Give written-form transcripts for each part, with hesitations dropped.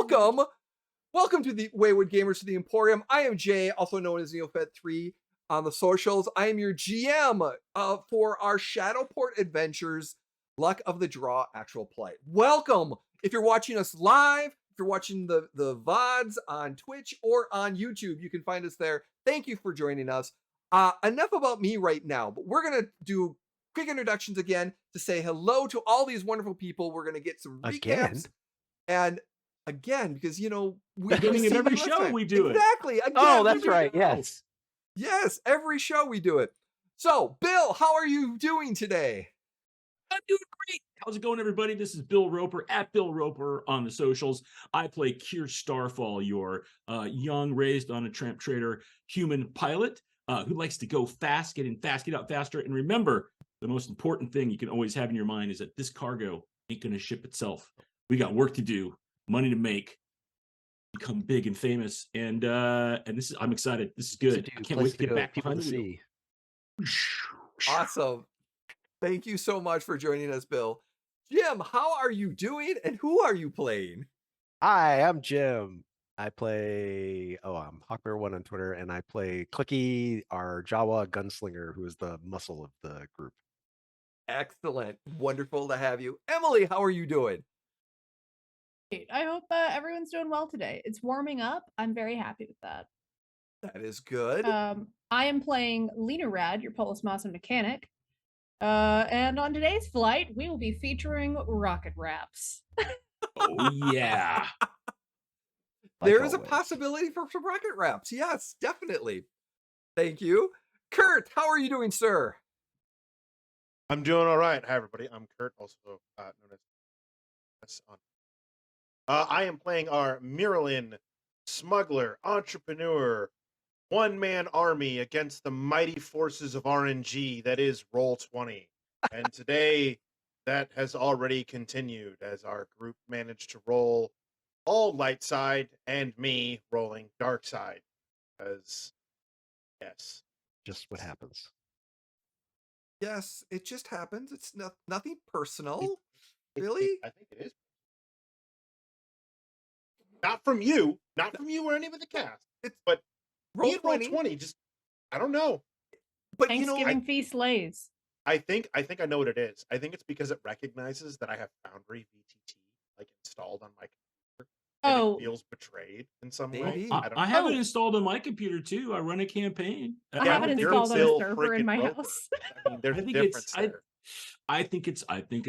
Welcome to the Wayward Gamers to the Emporium. I am Jay, also known as Neofed3 on the socials. I am your GM for our Shadowport Adventures Luck of the Draw actual play. Welcome. If you're watching us live, if you're watching the VODs on Twitch or on YouTube, you can find us there. Thank you for joining us. Enough about me right now, but we're going to do quick introductions again to say hello to all these wonderful people. We're going to get some recaps. And again, because beginning of every show we do it. Exactly. Again, oh, that's right. Yes, every show we do it. So, Bill, how are you doing today? I'm doing great. How's it going, everybody? This is Bill Roper at Bill Roper on the socials. I play Kier Starfall, your young, raised on a tramp trader human pilot who likes to go fast, get in fast, get out faster. And remember, the most important thing you can always have in your mind is that this cargo ain't going to ship itself. We got work to do, money to make, become big and famous, and this is, I'm excited. This is good. I can't wait to get back behind the sea. Awesome. Thank you so much for joining us, Bill. Jim, how are you doing, and who are you playing? Hi, I'm Jim. I play I'm Hawkbear1 on Twitter, and I play Clicky, our Jawa gunslinger, who is the muscle of the group. Excellent. Wonderful to have you. Emily, how are you doing? I hope everyone's doing well today. It's warming up. I'm very happy with that. That is good. I am playing Lena Rad, your Polis Massa mechanic. And on today's flight, we will be featuring rocket wraps. Oh, yeah. There is a possibility for some rocket wraps. Yes, definitely. Thank you. Kurt, how are you doing, sir? I'm doing all right. Hi, everybody. I'm Kurt, also known as on. I am playing our Miralin smuggler, entrepreneur, one-man army against the mighty forces of RNG that is Roll20. And today, that has already continued as our group managed to roll all light side and me rolling dark side. Because, yes. Just what happens. Yes, it just happens. It's nothing personal. Really? I think it is. Not from you or any of the cast. But Roll20, just, I don't know. But Thanksgiving feast lays. I think I know what it is. I think it's because it recognizes that I have Foundry VTT installed on my computer. And it feels betrayed in some way. I have it installed on my computer too. I run a campaign. I have it installed on a server in my house. I mean, there's a difference there. I think it's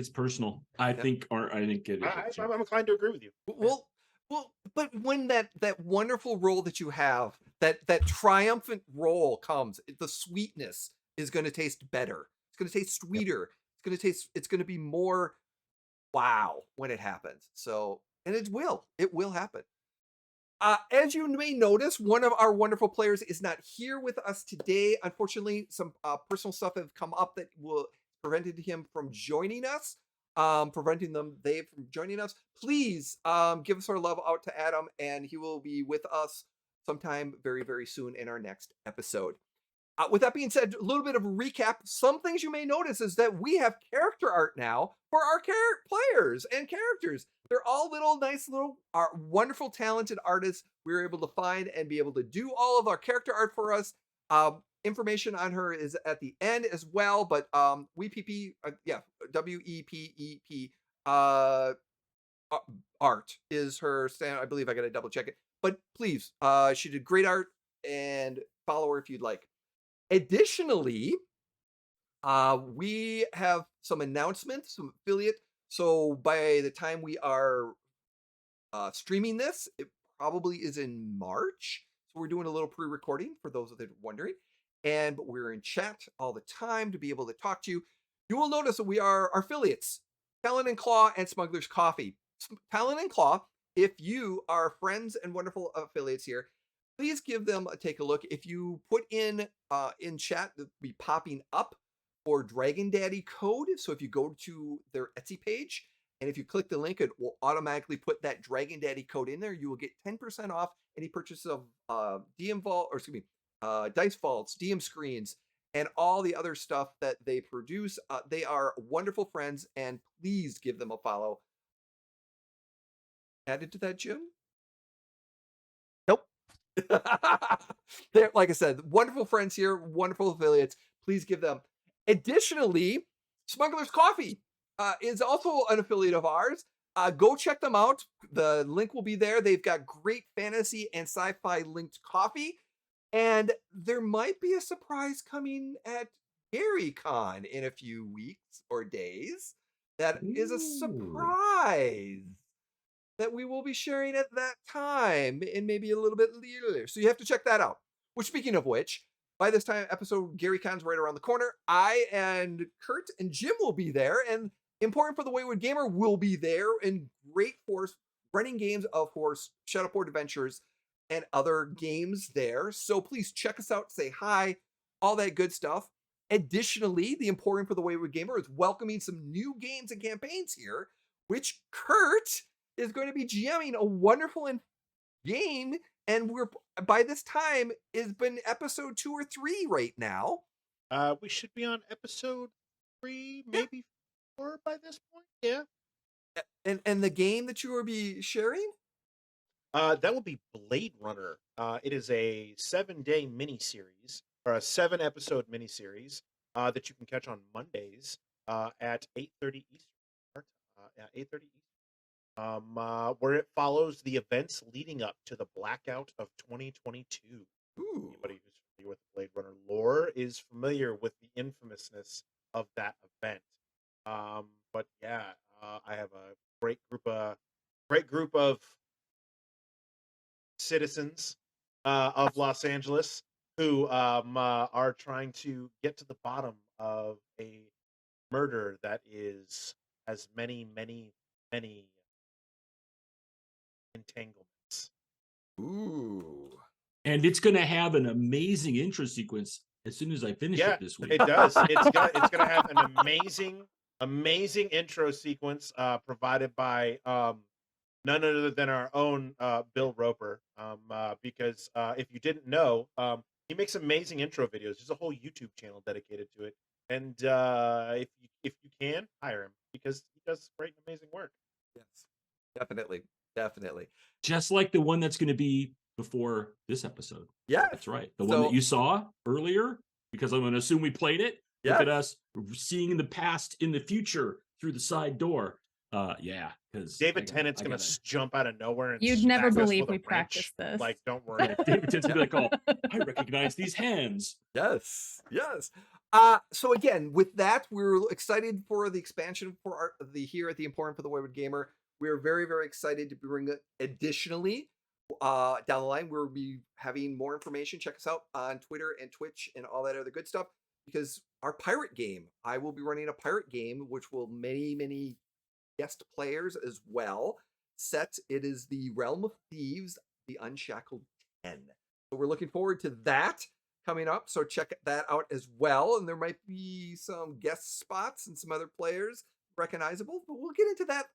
personal. I think it is. I'm inclined to agree with you. Well, but when that wonderful roll that you have, that triumphant roll comes, the sweetness is going to taste better. It's going to taste sweeter. It's going to be more wow when it happens. So, and it will happen. As you may notice, one of our wonderful players is not here with us today. Unfortunately, some personal stuff have come up that will prevented him from joining us. Preventing they from joining us. Please give us our love out to Adam, and he will be with us sometime very, very soon in our next episode. With that being said, a little bit of a recap. Some things you may notice is that we have character art now for our players and characters. They're all nice little wonderful, talented artists we were able to find and be able to do all of our character art for us. Information on her is at the end as well, but WEPP art is her stand. I believe I gotta double check it, but please, she did great art, and follow her if you'd like. Additionally, we have some announcements, some affiliate. So by the time we are streaming this, it probably is in March. So we're doing a little pre-recording for those that are wondering. But we're in chat all the time to be able to talk to you. You will notice that we are our affiliates, Talon and Claw and Smuggler's Coffee. Talon and Claw, if you are friends and wonderful affiliates here, please give them take a look. If you put in chat, they'll be popping up for Dragon Daddy code. So if you go to their Etsy page, and if you click the link, it will automatically put that Dragon Daddy code in there. You will get 10% off any purchase of Dice Vaults, DM screens, and all the other stuff that they produce. They are wonderful friends, and please give them a follow. Added to that, Jim? They're, like I said, wonderful friends here, wonderful affiliates. Please give them. Additionally, Smuggler's Coffee is also an affiliate of ours. Go check them out. The link will be there. They've got great fantasy and sci-fi linked coffee. And there might be a surprise coming at GaryCon in a few weeks or days. That is a Ooh. surprise that we will be sharing at that time and maybe a little bit later. So you have to check that out. Which, speaking of which, by this time episode, GaryCon's right around the corner. I and Kurt and Jim will be there, and Important for the Wayward Gamer will be there in great force, running games of course, Shadowport Adventures and other games there. So please check us out, say hi, all that good stuff. Additionally, the Emporium for the Wayward Gamer is welcoming some new games and campaigns here, which Kurt is going to be GMing a wonderful game. And we're by this time it's been episode 2 or 3 right now. We should be on episode 3, maybe 4 by this point. Yeah. And the game that you will be sharing? That will be Blade Runner. It is a 7-day miniseries, or a 7-episode miniseries that you can catch on Mondays at 8:30 Eastern. 8:30 Eastern. Where it follows the events leading up to the blackout of 2022. Ooh. Anybody who's familiar with Blade Runner lore is familiar with the infamousness of that event. But yeah, I have a great group of citizens of Los Angeles who are trying to get to the bottom of a murder that has many entanglements. Ooh. And it's going to have an amazing intro sequence as soon as I finish Yeah, it this week. it does. It's gonna have an amazing intro sequence provided by none other than our own Bill Roper. Because if you didn't know, he makes amazing intro videos. There's a whole YouTube channel dedicated to it. And if you can, hire him because he does great and amazing work. Yes. Definitely. Just like the one that's going to be before this episode. Yeah. That's right. The one that you saw earlier, because I'm going to assume we played it. Look at us seeing in the past, in the future, through the side door. Yeah, because David Tennant's gonna jump out of nowhere and You'd never smack us believe with a we wrench. practiced this. Like, don't worry. Yeah, David Tennant's gonna be like, "Oh, I recognize these hands." Yes. So again, with that, we're excited for the expansion for here at the Emporium for the Wayward Gamer. We're very, very excited to bring it. Additionally, down the line, we'll be having more information. Check us out on Twitter and Twitch and all that other good stuff. Because our pirate game, I will be running a pirate game, which will many guest players as well. It is the Realm of Thieves, the Unshackled 10. So we're looking forward to that coming up. So check that out as well. And there might be some guest spots and some other players recognizable, but we'll get into that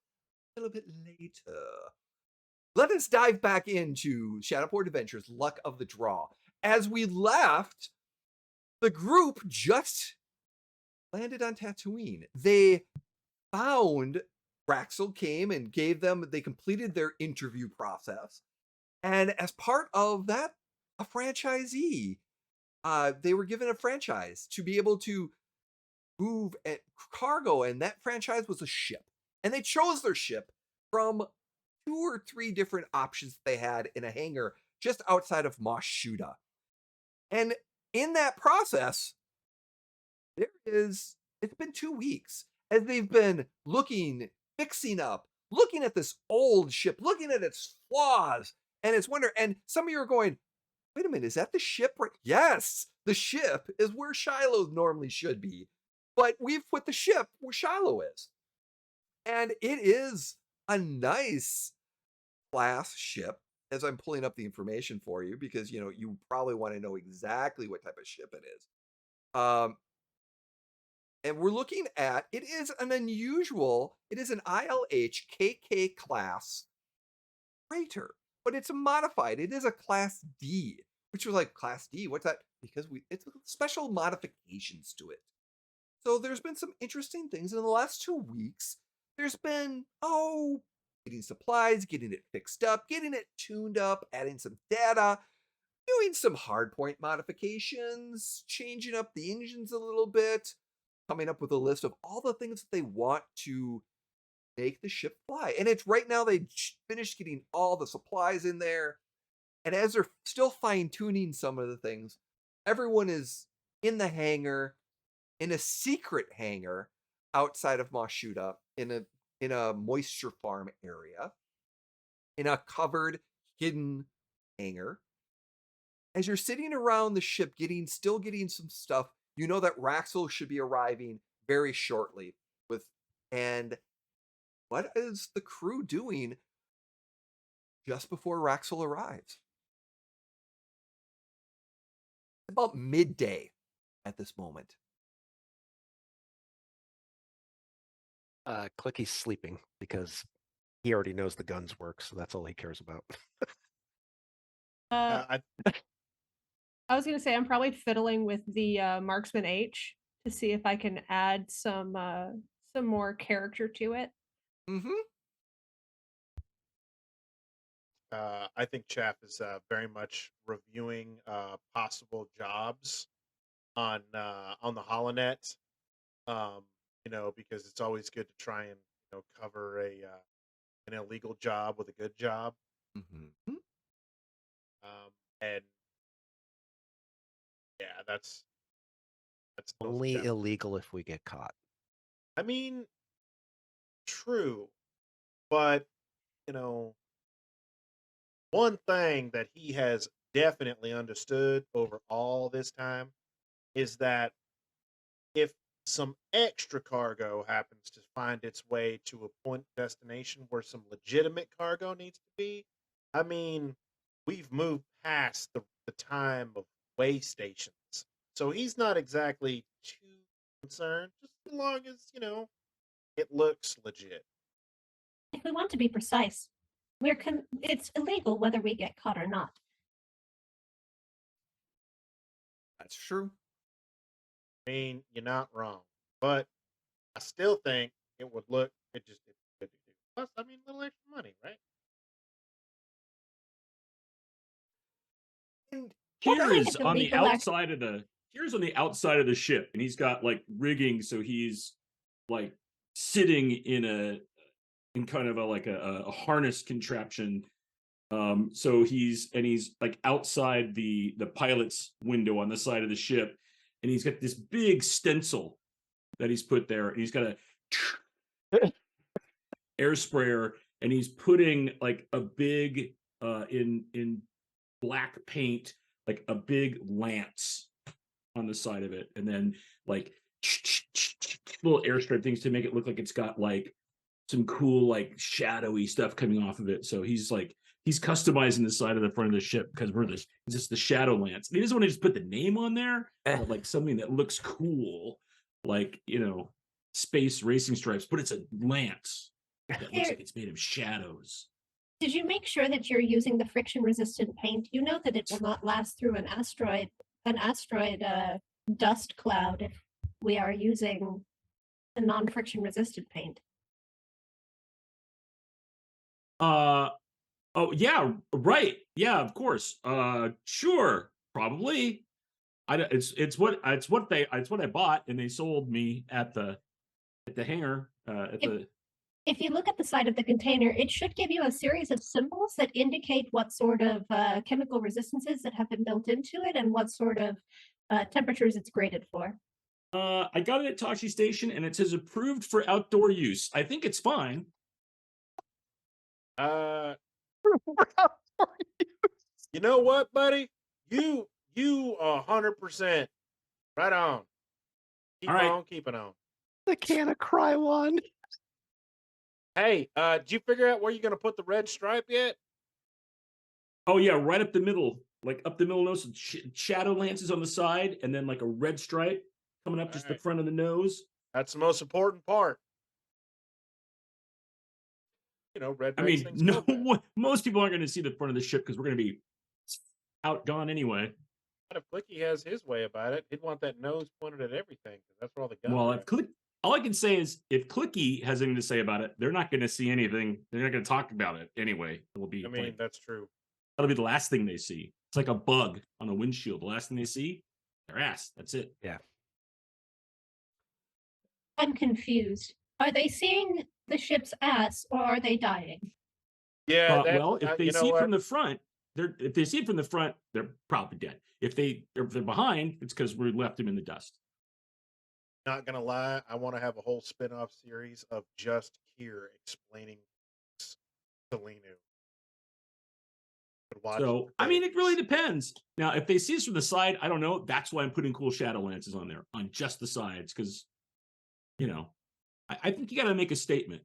a little bit later. Let us dive back into Shadowport Adventures, Luck of the Draw. As we left, the group just landed on Tatooine. They found Raxel came and they completed their interview process. And as part of that, a franchisee, they were given a franchise to be able to move cargo. And that franchise was a ship. And they chose their ship from 2 or 3 different options they had in a hangar just outside of Mos Shuda. And in that process, it's been 2 weeks as they've been fixing up, looking at this old ship, looking at its flaws and its wonder. And some of you are going, wait a minute, is that the ship? Yes, the ship is where Shiloh normally should be. But we've put the ship where Shiloh is. And it is a nice class ship, as I'm pulling up the information for you, because, you probably want to know exactly what type of ship it is. And we're looking at, it is an ILH KK class freighter, but it's a modified. It is a class D, which was like class D. What's that? Because it's special modifications to it. So there's been some interesting things in the last 2 weeks. There's been, getting supplies, getting it fixed up, getting it tuned up, adding some data. doing some hardpoint modifications, changing up the engines a little bit, coming up with a list of all the things that they want to make the ship fly. And it's right now they finished getting all the supplies in there. And as they're still fine-tuning some of the things, everyone is in the hangar, in a secret hangar outside of Mashuda, in a moisture farm area, in a covered, hidden hangar. As you're sitting around the ship still getting some stuff, you know that Raxel should be arriving very shortly. And what is the crew doing just before Raxel arrives? About midday at this moment. Clicky's sleeping because he already knows the guns work, so that's all he cares about. I I was gonna say I'm probably fiddling with the Marksman H to see if I can add some more character to it. Mm-hmm. I think Chaff is very much reviewing possible jobs on the Holonet. Because it's always good to try and cover an illegal job with a good job. Mm-hmm. And yeah, that's those Only jobs. illegal if we get caught. I mean, true, but one thing that he has definitely understood over all this time is that if some extra cargo happens to find its way to a point destination where some legitimate cargo needs to be, I mean, we've moved past the time of way stations. So he's not exactly too concerned, just as long as, it looks legit. If we want to be precise, it's illegal whether we get caught or not. That's true. I mean, you're not wrong. But I still think it would look, it just it's good to do. Plus, I mean, a little extra money, right? And Kira's of on the illegal outside of the ship, and he's got like rigging, so he's like sitting in kind of a harness contraption. So he's like outside the pilot's window on the side of the ship, and he's got this big stencil that he's put there, and he's got a air sprayer, and he's putting like a big in black paint, like a big lance on the side of it, and then like little airstrip things to make it look like it's got like some cool like shadowy stuff coming off of it. So he's customizing the side of the front of the ship because it's just the shadow lance. And he doesn't want to just put the name on there, but like something that looks cool, like space racing stripes, but it's a lance that looks like it's made of shadows. Did you make sure that you're using the friction-resistant paint? You know that it will not last through an asteroid dust cloud if we are using a non-friction resistant paint. Oh yeah, right. Yeah, of course. Sure, probably. It's what I bought, and they sold me at the hangar If you look at the side of the container, it should give you a series of symbols that indicate what sort of chemical resistances that have been built into it and what sort of temperatures it's graded for. I got it at Tashi Station, and it says approved for outdoor use. I think it's fine. You know what, buddy? You 100% right on. Keep All right. on keeping on. The can of Krylon. Hey, did you figure out where you're gonna put the red stripe yet? Oh yeah, right up the middle, like up the middle nose, shadow lances on the side, and then like a red stripe coming up just the front of the nose. That's the most important part. Red. I mean, most people aren't going to see the front of the ship because we're going to be outgone anyway. What if Clicky has his way about it? He'd want that nose pointed at everything because that's where all the guns Well, are. all I can say is if Clicky has anything to say about it, they're not going to see anything. They're not going to talk about it anyway. It will be. I mean, that's true. That'll be the last thing they see. It's like a bug on a windshield. The last thing they see, their ass. That's it. I'm confused. Are they seeing the ship's ass or are they dying? Yeah, Well, if they you know see it what? from the front, if they see it from the front, they're probably dead. If they're behind, it's because we left them in the dust. Not gonna lie, I want to have a whole spin-off series of just Kier explaining Selenu. Could watch So, it I mean, it really days. depends. Now, if they see us from the side, I don't know. That's why I'm putting cool shadow lances on there, on just the sides, because, I think you got to make a statement.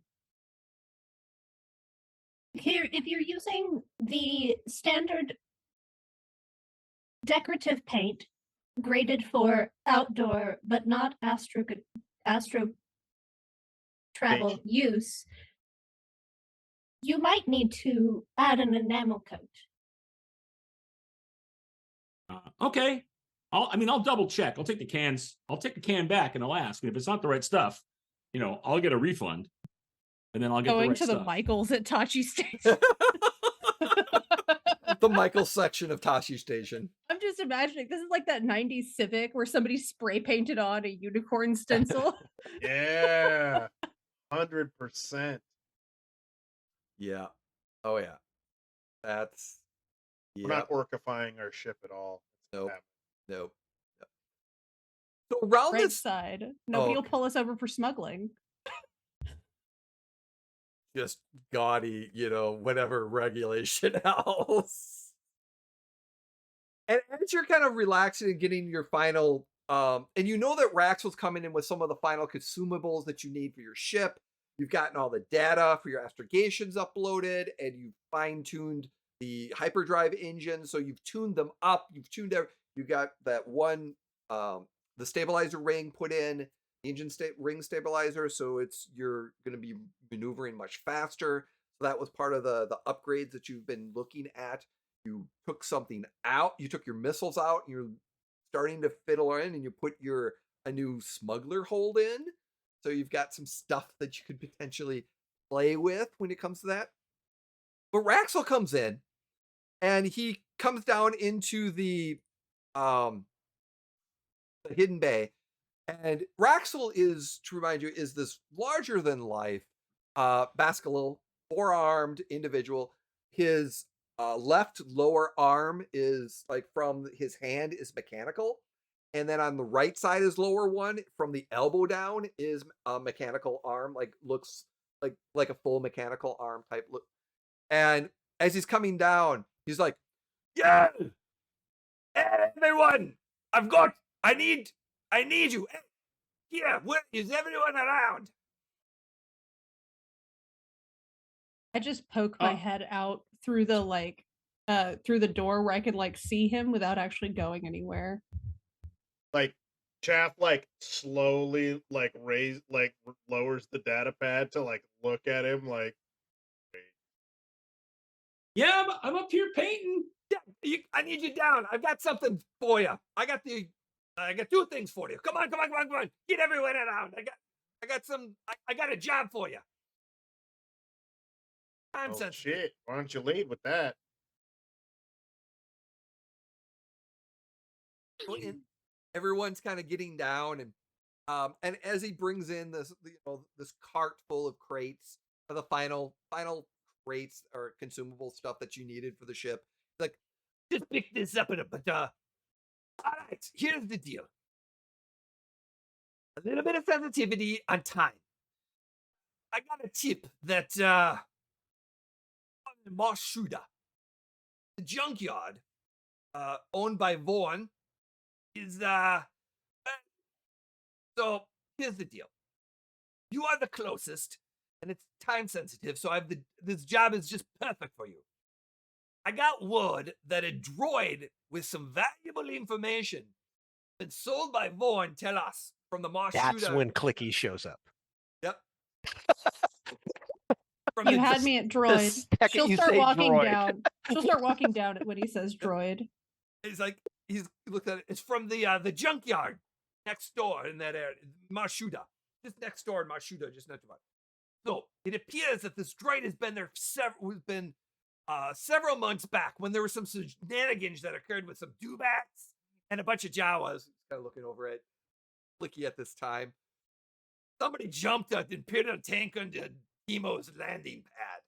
Here, if you're using the standard decorative paint graded for outdoor but not astro travel Station. use, you might need to add an enamel coat. Okay. I'll double check. I'll take the cans. I'll take the can back and I'll ask. And if it's not the right stuff, I'll get a refund. And then I'll get Going the right to the stuff. Michaels at Tachi Station. The Michael section of Tashi Station. I'm just imagining this is like that 90s Civic where somebody spray painted on a unicorn stencil. Yeah, 100%. Yeah. Oh yeah. That's We're yeah. not orcifying our ship at all. Nope. happening. Nope. So around Right this, side. Nobody will okay. pull us over for smuggling. just gaudy, whatever regulation else. And as you're kind of relaxing and getting your final, and you know that Rax was coming in with some of the final consumables that you need for your ship. You've gotten all the data for your astrogations uploaded, and you've fine-tuned the hyperdrive engine. So you've tuned them up. You got that one, the stabilizer ring put in, engine ring stabilizer, so you're going to be maneuvering much faster. So that was part of the upgrades that you've been looking at. You took something out. You took your missiles out, and you're starting to fiddle in, and you put a new smuggler hold in. So you've got some stuff that you could potentially play with when it comes to that. But Raxel comes in, and he comes down into the hidden bay. And Raxel is, to remind you, is this larger than life Basculil, 4-armed individual. His left lower arm is like from his hand is mechanical. And then on the right side, his lower one from the elbow down is a mechanical arm, like looks like a full mechanical arm type look. And as he's coming down, he's like, "Yeah, everyone, I need you. Yeah, where is everyone around?" I just poke my head out through the door where I could see him without actually going anywhere. Like Chaff slowly lowers the data pad to look at him wait. Yeah, I'm up here painting. Yeah, I need you down. I've got something for you. I got 2 things for you. Come on. Get everyone around. I got a job for you. Time sensitive. Shit. Why don't you lead with that? Everyone's kind of getting down, and as he brings in this cart full of crates for the final crates or consumable stuff that you needed for the ship, like, just pick this up but all right, here's the deal. A little bit of sensitivity on time. I got a tip that Marshuda, the junkyard owned by Vaughn, is so here's the deal. You are the closest, and it's time sensitive, so this job is just perfect for you. I got word that a droid with some valuable information been sold by Vaughn, tell us, from the Marshuda. That's when Clicky shows up. Yep. You had me at droid. She'll start walking down. She'll start walking down when he says droid. He's looked at it. It's from the junkyard next door in that area, Marshuda. Just next door in Marshuda, just next door. So it appears that this droid has been there several months back when there were some shenanigans that occurred with some dubats and a bunch of Jawas. Kind of looking over at Flicky at this time. Somebody jumped at the Imperial tank onto Demo's landing pad.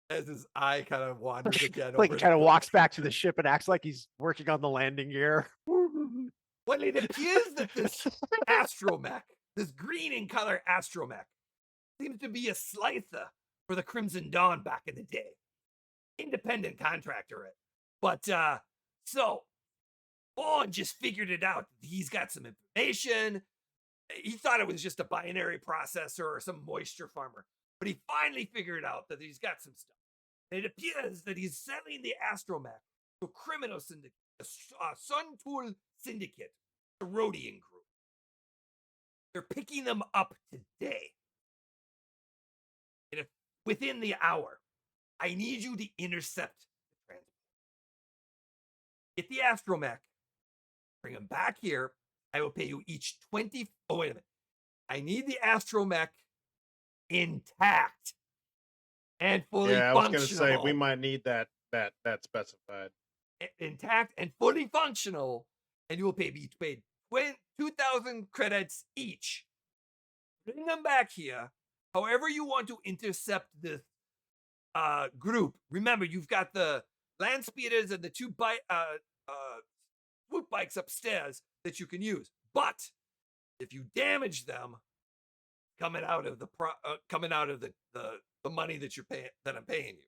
As his eye kind of wanders again. Like over kind of the- walks back to the ship and acts like he's working on the landing gear. Well, it appears that this astromech, this green in color astromech, seems to be a slicer for the Crimson Dawn back in the day. Independent contractor. But, so, Vaughn just figured it out. He's got some information. He thought it was just a binary processor or some moisture farmer. But he finally figured out that he's got some stuff. And it appears that he's selling the astromech to a criminal syndicate, a Sun Tool syndicate, the Rhodian group. They're picking them up today. And within the hour, I need you to intercept the transport. Get the astromech, bring them back here. I will pay you each 20. Oh, wait a minute. I need the astromech intact and fully Yeah, I was functional. gonna say we might need that specified. Intact and fully functional, and you will pay 2,000 credits each. Bring them back here. However you want to intercept this group. Remember, you've got the land speeders and the two swoop bikes upstairs that you can use. But if you damage them, coming out of the money that you're paying, that I'm paying you,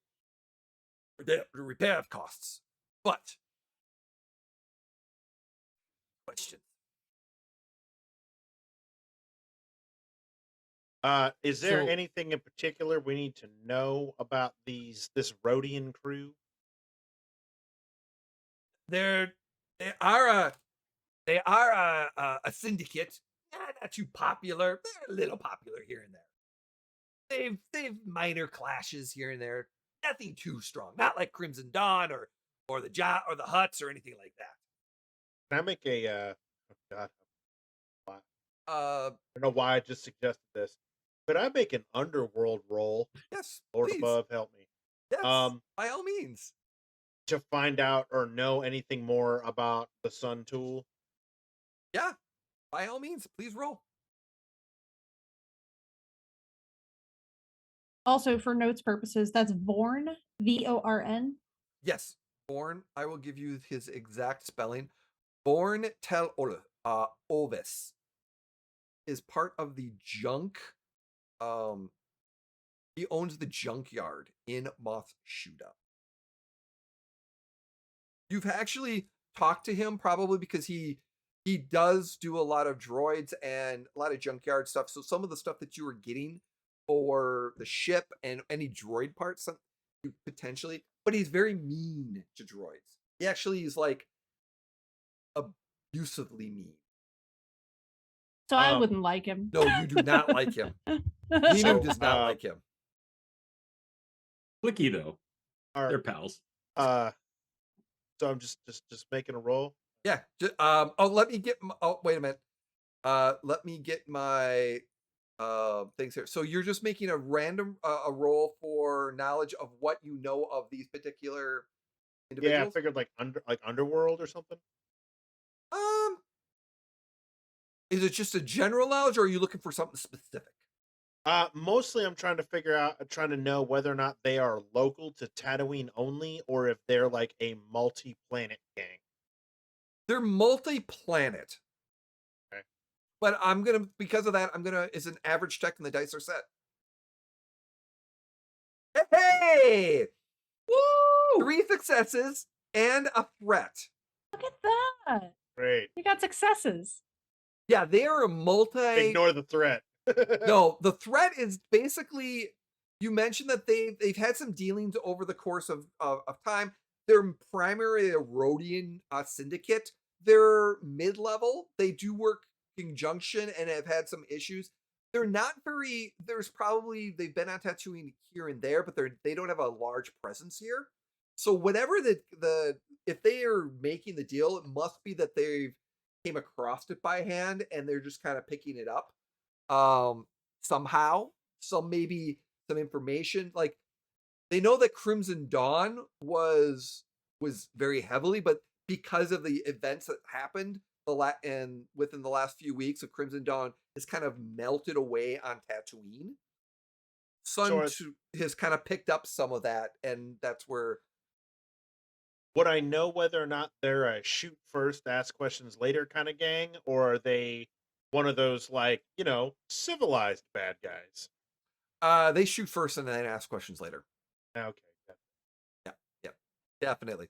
for the repair costs. But question. Is there So- anything in particular we need to know about this Rhodian crew? They are a syndicate. Not too popular. They're a little popular here and there. They've minor clashes here and there. Nothing too strong. Not like Crimson Dawn or the Huts or anything like that. Can I make a oh God, Uh, I don't know why I just suggested this. Could I make an underworld roll? yes, Lord please. above, help me. Yes, by all means. To find out or know anything more about the Sun Tool. Yeah, by all means, please roll. Also, for notes purposes, that's Vorn, Vorn. Yes, Born. I will give you his exact spelling. Born Tel Ovis is part of the junk. He owns the junkyard in Moth Shuda. You've actually talked to him probably because he does do a lot of droids and a lot of junkyard stuff. So some of the stuff that you were getting for the ship and any droid parts, potentially, but he's very mean to droids. He actually is like abusively mean. So I wouldn't like him. No, you do not like him. Nino So, does not like him. Flicky though, Are, they're pals. so I'm just making a roll. Yeah. Let me get. Wait a minute. Let me get my things here. So you're just making a random a roll for knowledge of what you know of these particular individuals. Yeah, I figured like underworld or something. Is it just a general knowledge, or are you looking for something specific? Mostly I'm trying to know whether or not they are local to Tatooine only, or if they're like a multi-planet gang. They're multi-planet. Okay. But because of that, it's an average check and the dice are set. Hey! Woo! 3 successes and a threat. Look at that. Great. You got successes. Yeah, they are a multi. Ignore the threat. No, the threat is basically, you mentioned that they've had some dealings over the course of time. They're primarily a Rhodian syndicate. They're mid-level. They do work in conjunction and have had some issues. They're not very. They've been on Tatooine here and there, but they don't have a large presence here. So whatever if they are making the deal, it must be that they came across it by hand and they're just kind of picking it up somehow. maybe some information. Like they know that Crimson Dawn was very heavily, but because of the events that happened and within the last few weeks of Crimson Dawn has kind of melted away on Tatooine. Sun has kind of picked up some of that, and that's where. Would I know whether or not they're a shoot first, ask questions later kind of gang, or are they one of those, like, civilized bad guys? They shoot first and then ask questions later. Okay. Yeah, definitely.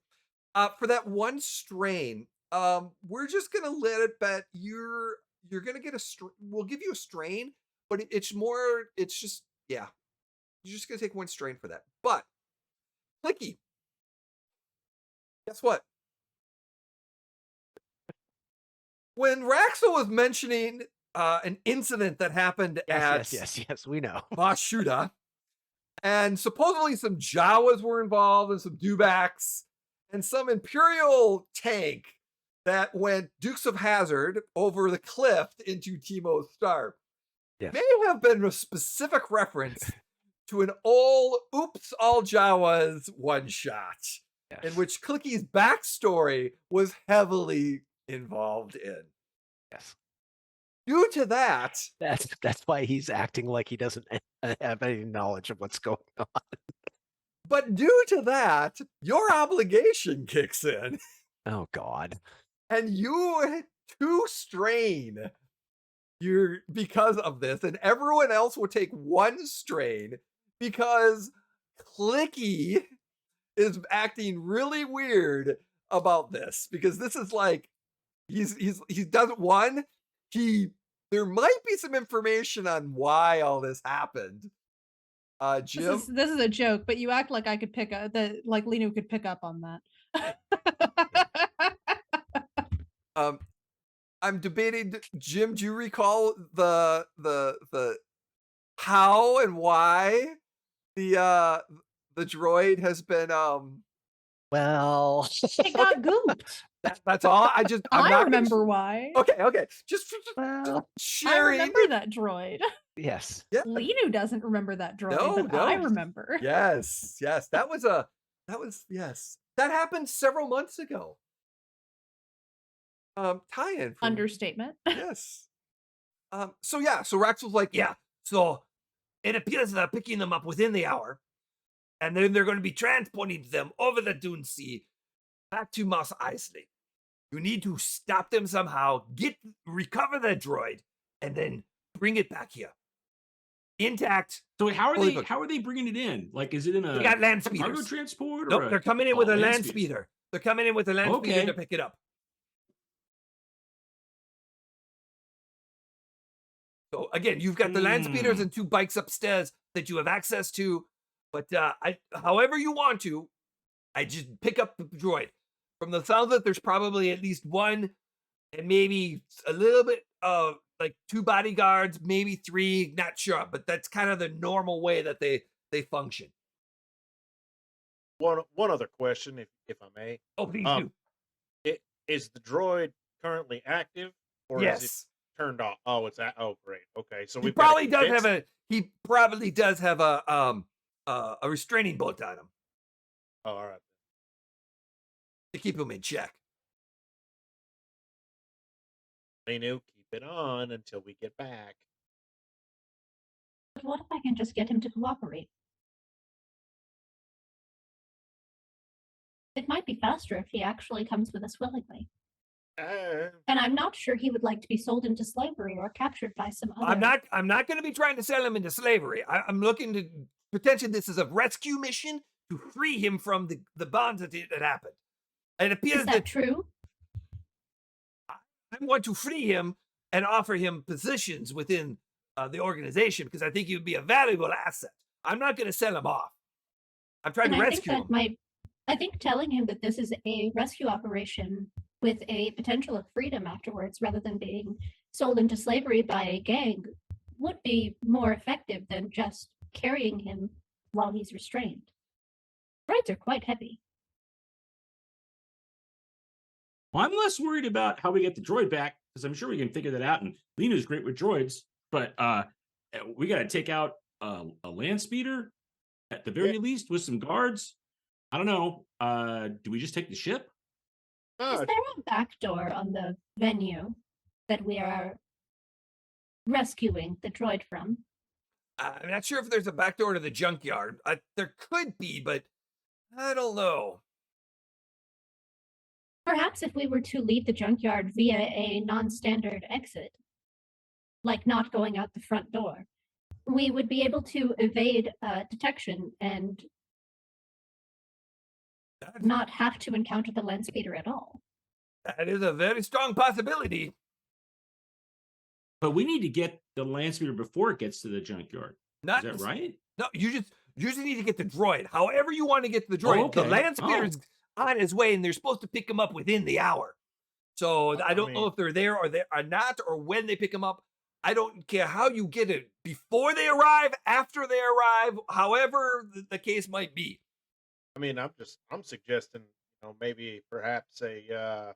For that one strain, we're just gonna let it bet you're gonna get we'll give you a strain, but it's just, yeah, you're just gonna take one strain for that. But Clicky, guess what? When Raxel was mentioning an incident that happened at yes, we know. Mashuda, and supposedly some Jawas were involved and some Dubaks and some Imperial tank that went Dukes of Hazzard over the cliff into Timo's Star. Yes. May have been a specific reference to an all Jawas one shot, in which Clicky's backstory was heavily involved in. Yes. Due to that, that's why he's acting like he doesn't have any knowledge of what's going on. But due to that, your obligation kicks in. Oh God. And you 2 strain because of this, and everyone else will take 1 strain because Clicky is acting really weird about this, because this is like he doesn't there might be some information on why all this happened. Jim, this is a joke, but you act like I could like Lena could pick up on that. I'm debating. Jim, do you recall the how and why the droid has been Well, It got gooped. that's all. I remember why. Okay. Just well, I remember that droid. yes. Yeah. Lenu doesn't remember that droid, No, but I remember. Yes. That happened several months ago. Tie-in. Understatement. Yes. So Rax was like, yeah, so it appears they're picking them up within the hour, and then they're going to be transporting them over the Dune Sea back to Mos Eisley. You need to stop them somehow, recover the droid, and then bring it back here. Intact. So how are they bringing it in? Like, is it in They got land speeders. cargo transport? Nope, they're coming in with a land speeder. speeder. They're coming in with a land speeder to pick it up. So again, you've got the land speeders and 2 bikes upstairs that you have access to, but however you want to, I just pick up the droid. From the sounds of it, there's probably at least 1 and maybe a little bit of like 2 bodyguards, maybe 3, not sure, but that's kind of the normal way that they function. One other question, if I may. Oh, please do. Is the droid currently active, or is it turned off? Oh, it's that. Oh, great. Okay, so he probably does have a restraining bolt on him. Oh, all right. To keep him in check. Lenu, keep it on until we get back. But what if I can just get him to cooperate? It might be faster if he actually comes with us willingly. And I'm not sure he would like to be sold into slavery or captured by some other. I'm not going to be trying to sell him into slavery. I'm looking to potentially this is a rescue mission to free him from the bonds that happened. And it appears Is that true? I want to free him and offer him positions within the organization because I think he would be a valuable asset. I'm not going to sell him off. I'm trying to rescue him. I think telling him that this is a rescue operation with a potential of freedom afterwards, rather than being sold into slavery by a gang, would be more effective than just carrying him while he's restrained. Droids are quite heavy. Well, I'm less worried about how we get the droid back, because I'm sure we can figure that out. And Lena's great with droids, but we got to take out a land speeder at the very least with some guards. I don't know. Do we just take the ship? Is Oh, there a back door on the venue that we are rescuing the droid from? I'm not sure if there's a back door to the junkyard. There could be, but I don't know. Perhaps if we were to leave the junkyard via a non-standard exit, like not going out the front door, we would be able to evade detection and not have to encounter the land speeder at all. That is a very strong possibility. But we need to get the land speeder before it gets to the junkyard. Not Is that right? No, you just need to get the droid. However you want to get to the droid. The okay. land speeder's on his way, and they're supposed to pick him up within the hour. So I don't know if they're there or they are not, or when they pick him up. I don't care how you get it, before they arrive, after they arrive, however the case might be. I mean, I'm suggesting, maybe perhaps a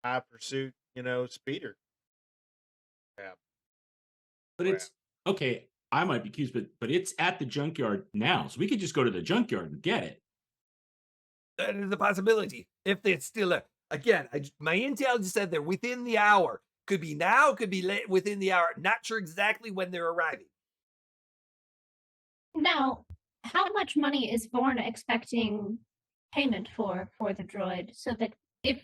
high pursuit, speeder. Yeah. But it's okay. I might be confused, but it's at the junkyard now, so we could just go to the junkyard and get it. That is a possibility. If they're still again, my intel just said they're within the hour. Could be now, could be late within the hour. Not sure exactly when they're arriving. Now, how much money is Vorn expecting payment for the droid, so that if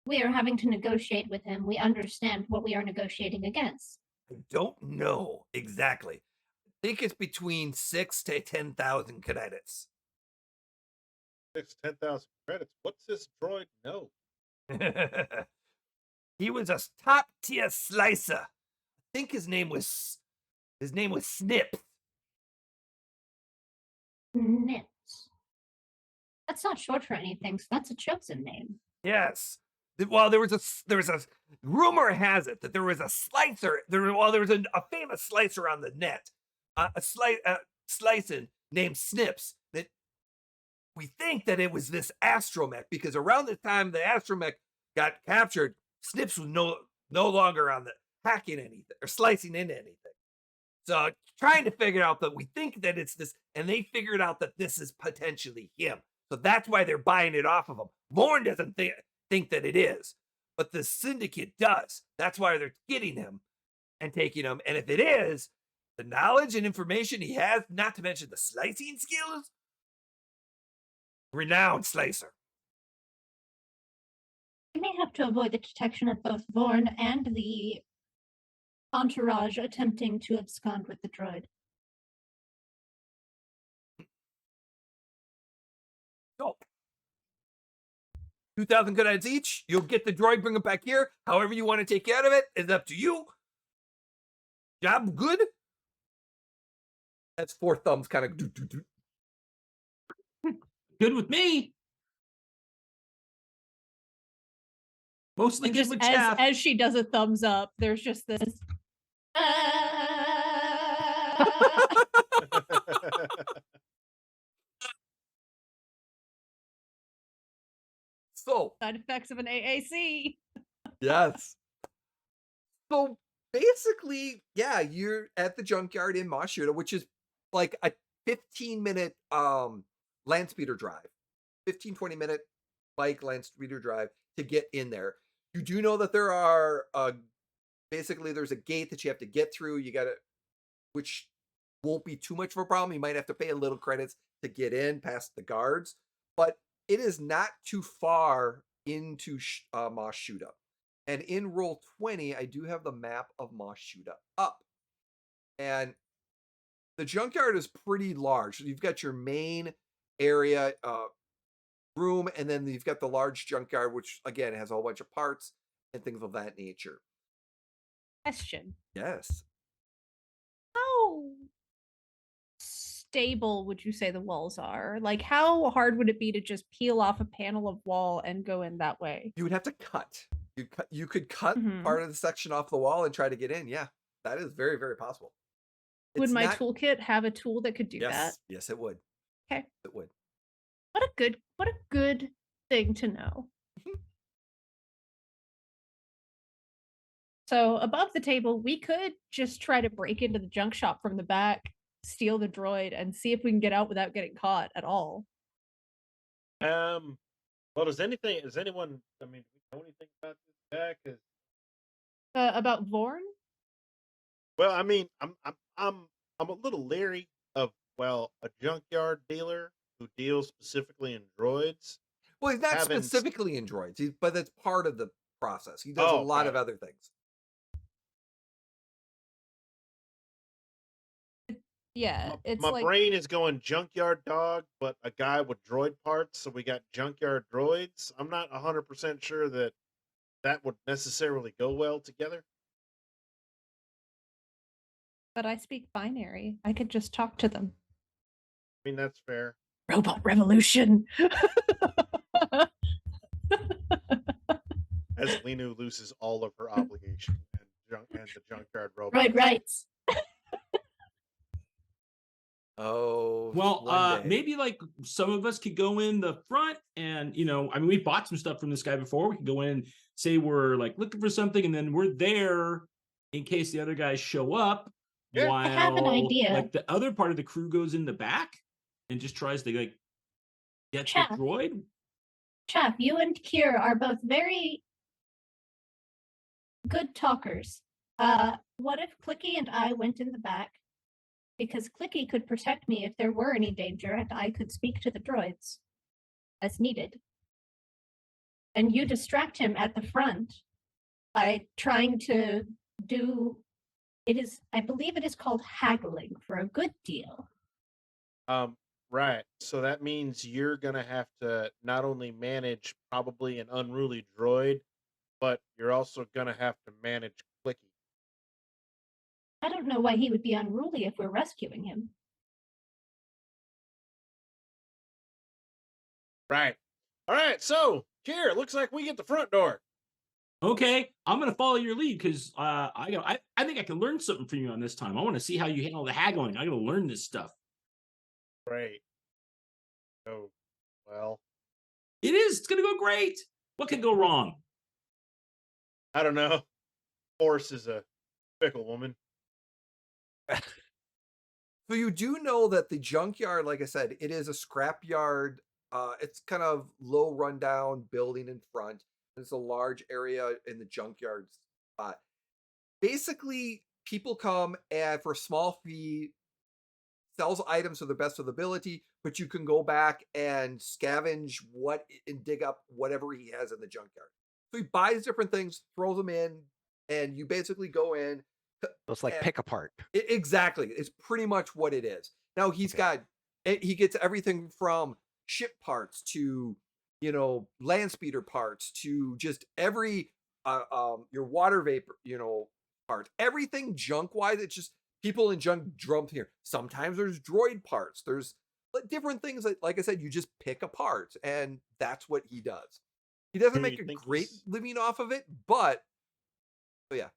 we are having to negotiate with him, we understand what we are negotiating against? I don't know exactly. I think it's between 6,000 to 10,000 credits. 10,000 credits. What's this droid know? He was a top tier slicer. I think his name was Snip. Nips. That's not short for anything, so that's a chosen name. Yes. Well, there was a rumor has it that there was a slicer. There was a famous slicer on the net, slicing named Snips. That we think that it was this astromech, because around the time the astromech got captured, Snips was no longer on the hacking anything or slicing into anything. So trying to figure out that we think that it's this, and they figured out that this is potentially him. So that's why they're buying it off of him. Vorn doesn't think that it is, but the syndicate does. That's why they're getting him and taking him. And if it is, the knowledge and information he has, not to mention the slicing skills, renowned slicer. We may have to avoid the detection of both Vorn and the entourage attempting to abscond with the droid. So, 2,000 credits each. You'll get the droid, bring it back here. However you want to take care of it, it's up to you. Job good? That's 4 thumbs kind of. Good with me. Mostly And good just with chaff. as she does a thumbs up, there's just this. So, Side effects of an AAC. yes. So basically, yeah, you're at the junkyard in Mashuda, which is like a 15-minute land speeder drive. 15-20-minute bike land speeder drive to get in there. You do know that there are basically there's a gate that you have to get through. You gotta, which won't be too much of a problem. You might have to pay a little credits to get in past the guards, but it is not too far into Mashuda. And in roll 20, I do have the map of Mashuda up. And the junkyard is pretty large. So you've got your main area room, and then you've got the large junkyard, which again has a whole bunch of parts and things of that nature. Question. Yes. How stable would you say the walls are? Like, how hard would it be to just peel off a panel of wall and go in that way? You would have to cut. You could cut Mhm. part of the section off the wall and try to get in. Yeah, that is very, very possible. Would It's my not- toolkit have a tool that could do that? Yes, yes, it would. Okay. It would. What a good thing to know. Mhm. So above the table, we could just try to break into the junk shop from the back steal the droid and see if we can get out without getting caught at all. Well, does anyone, do we know anything about this guy? 'Cause, About Vorn? well, I'm a little leery of, a junkyard dealer who deals specifically in droids. Well, he's not Having specifically in droids, but that's part of the process. He does a lot of okay. other things. Yeah, it's My like brain is going junkyard dog, but a guy with droid parts, so we got junkyard droids. I'm not 100% sure that would necessarily go well together. but I speak binary. I could just talk to them. I mean, that's fair. Robot revolution. As Linu loses all of her obligation and the junkyard robot. Right, rights. Oh, Well, one day. maybe like some of us could go in the front and, we bought some stuff from this guy before. We could go in and say we're like looking for something, and then we're there in case the other guys show up. Yeah. While I have an idea. like the other part of the crew goes in the back and just tries to like get the Chaff. droid. Chaff, you and Kier are both very good talkers. What if Clicky and I went in the back? Because Clicky could protect me if there were any danger, and I could speak to the droids as needed. And you distract him at the front by trying to do I believe it is called haggling for a good deal. Right. So that means you're gonna have to not only manage probably an unruly droid, but you're also gonna have to manage Clicky. I don't know why he would be unruly if we're rescuing him. Right. All right. So here, it looks like we get the front door. Okay, I'm gonna follow your lead because I think I can learn something from you on this time. I want to see how you handle the haggling. I gotta learn this stuff. Great. Oh, well, It's gonna go great. What could go wrong? I don't know. Force is a fickle woman. So you do know that the junkyard, like I said, it is a scrapyard. It's kind of low rundown building in front. There's a large area in the junkyard spot. Basically, people come and for a small fee, sells items to the best of the ability, but you can go back and scavenge and dig up whatever he has in the junkyard. So he buys different things, throws them in, and you basically go in. It's like pick apart. Exactly. It's pretty much what it is. Now he gets everything from ship parts to, land speeder parts to just every, your water vapor, part, everything junk wise. It's just people in junk drum here. Sometimes there's droid parts. There's different things that, like I said, you just pick apart, and that's what he does. He doesn't make a great living off of it, but yeah.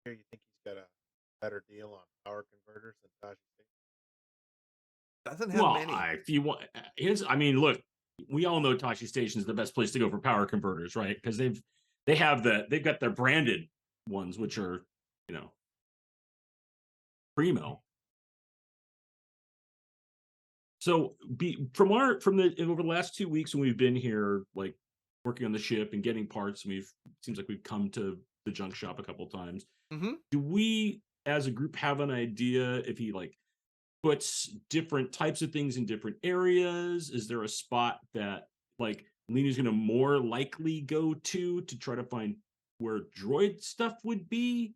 Here, you think he's got a better deal on power converters than Tashi Station? Doesn't have many. If you want, look, we all know Tashi Station is the best place to go for power converters, right? Because they've got their branded ones, which are primo. So over the last 2 weeks when we've been here, like working on the ship and getting parts, seems like we've come to the junk shop a couple times. Mm-hmm. Do we, as a group, have an idea if he puts different types of things in different areas? Is there a spot that Lena's going to more likely go to try to find where droid stuff would be?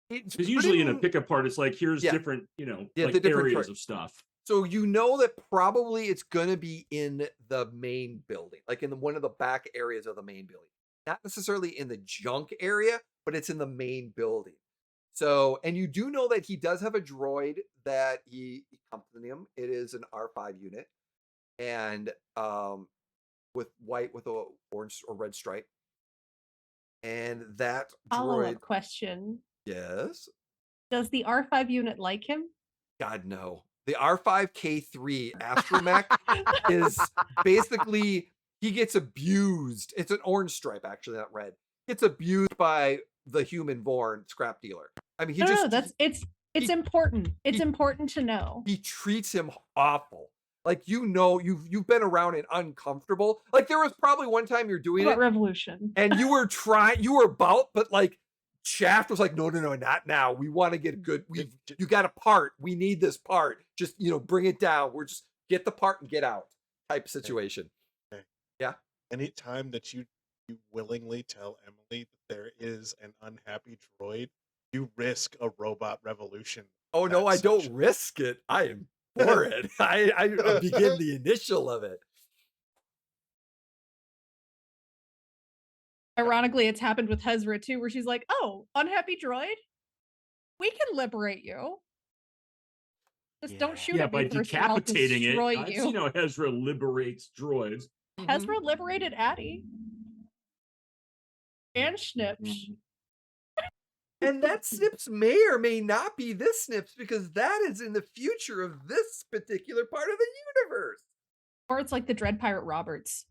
Because usually in a pickup part, it's like here's different, the different areas of stuff. So that probably it's going to be in the main building, like in one of the back areas of the main building. Not necessarily in the junk area, but it's in the main building. So, and you do know that he does have a droid that he accompanied him. It is an R5 unit, and with a orange or red stripe. And that Follow-up droid. question. Yes. Does the R5 unit like him? God, no. The R5K3 astromech is basically, he gets abused. It's an orange stripe, actually, not red. Gets abused by the human born scrap dealer. I mean, It's important. It's important to know. He treats him awful. Like, you've been around and uncomfortable. Like, there was probably one time you're doing About it revolution. and you were about, but like Shaft was like, no, not now. We want to get good. You got a part. We need this part. Just, bring it down. We're just get the part and get out type situation. Okay. Yeah. Anytime that you willingly tell Emily that there is an unhappy droid, you risk a robot revolution. Oh no, I don't risk it. I am for it. I begin the initial of it. Ironically, it's happened with Hezra too, where she's like, "Oh, unhappy droid, we can liberate you. Just don't shoot Yeah, at by me first, or I'll decapitating it. destroy I've you." seen how Hezra liberates droids. Hezra liberated Addie and Snips. And that Snips may or may not be this Snips, because that is in the future of this particular part of the universe. Or it's like the Dread Pirate Roberts.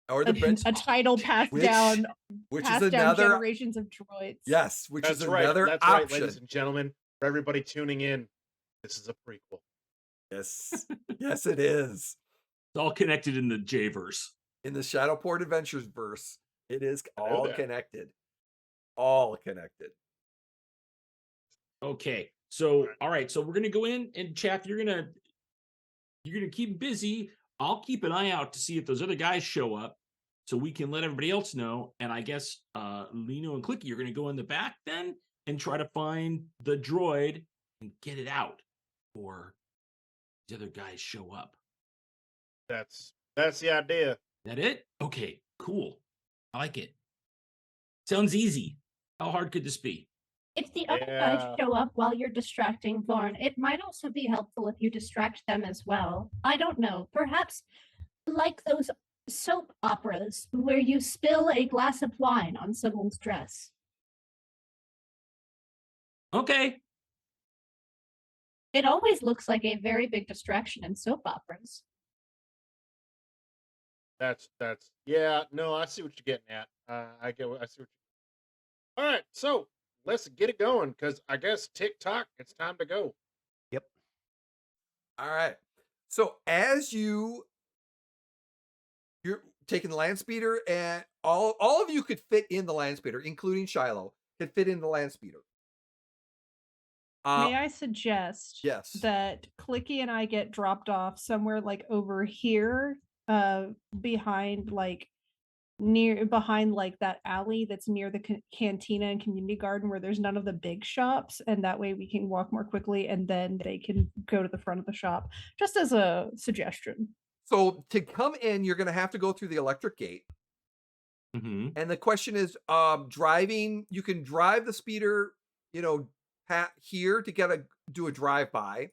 Or the a title passed which down is another generations of droids. Yes, which That's is right. another That's option. right, ladies and gentlemen. For everybody tuning in, this is a prequel. Yes. Yes, it is. It's all connected in the J-verse. In the Shadowport Adventures verse, it is all that. connected. All connected. Okay. So, all right. So we're gonna go in and Chaff, you're gonna keep busy. I'll keep an eye out to see if those other guys show up, so we can let everybody else know. And I guess Lino and Clicky, you're gonna go in the back then and try to find the droid and get it out before the other guys show up. That's the idea. That it? Okay, cool. I like it. Sounds easy. How hard could this be? If the other guys show up while you're distracting Thorn, it might also be helpful if you distract them as well. I don't know. Perhaps like those soap operas where you spill a glass of wine on someone's dress. Okay. It always looks like a very big distraction in soap operas. That's yeah. No, I see what you're getting at. I see what you're. All right, so let's get it going, because I guess TikTok, it's time to go. Yep. All right. So as you're taking the land speeder, and all of you could fit in the land speeder, including Shiloh, could fit in the land speeder. May I suggest yes. that Clicky and I get dropped off somewhere like over here, behind like that alley that's near the cantina and community garden, where there's none of the big shops, and that way we can walk more quickly and then they can go to the front of the shop, just as a suggestion. So to come in, you're going to have to go through the electric gate. And the question is, driving, you can drive the speeder, here to do a drive-by.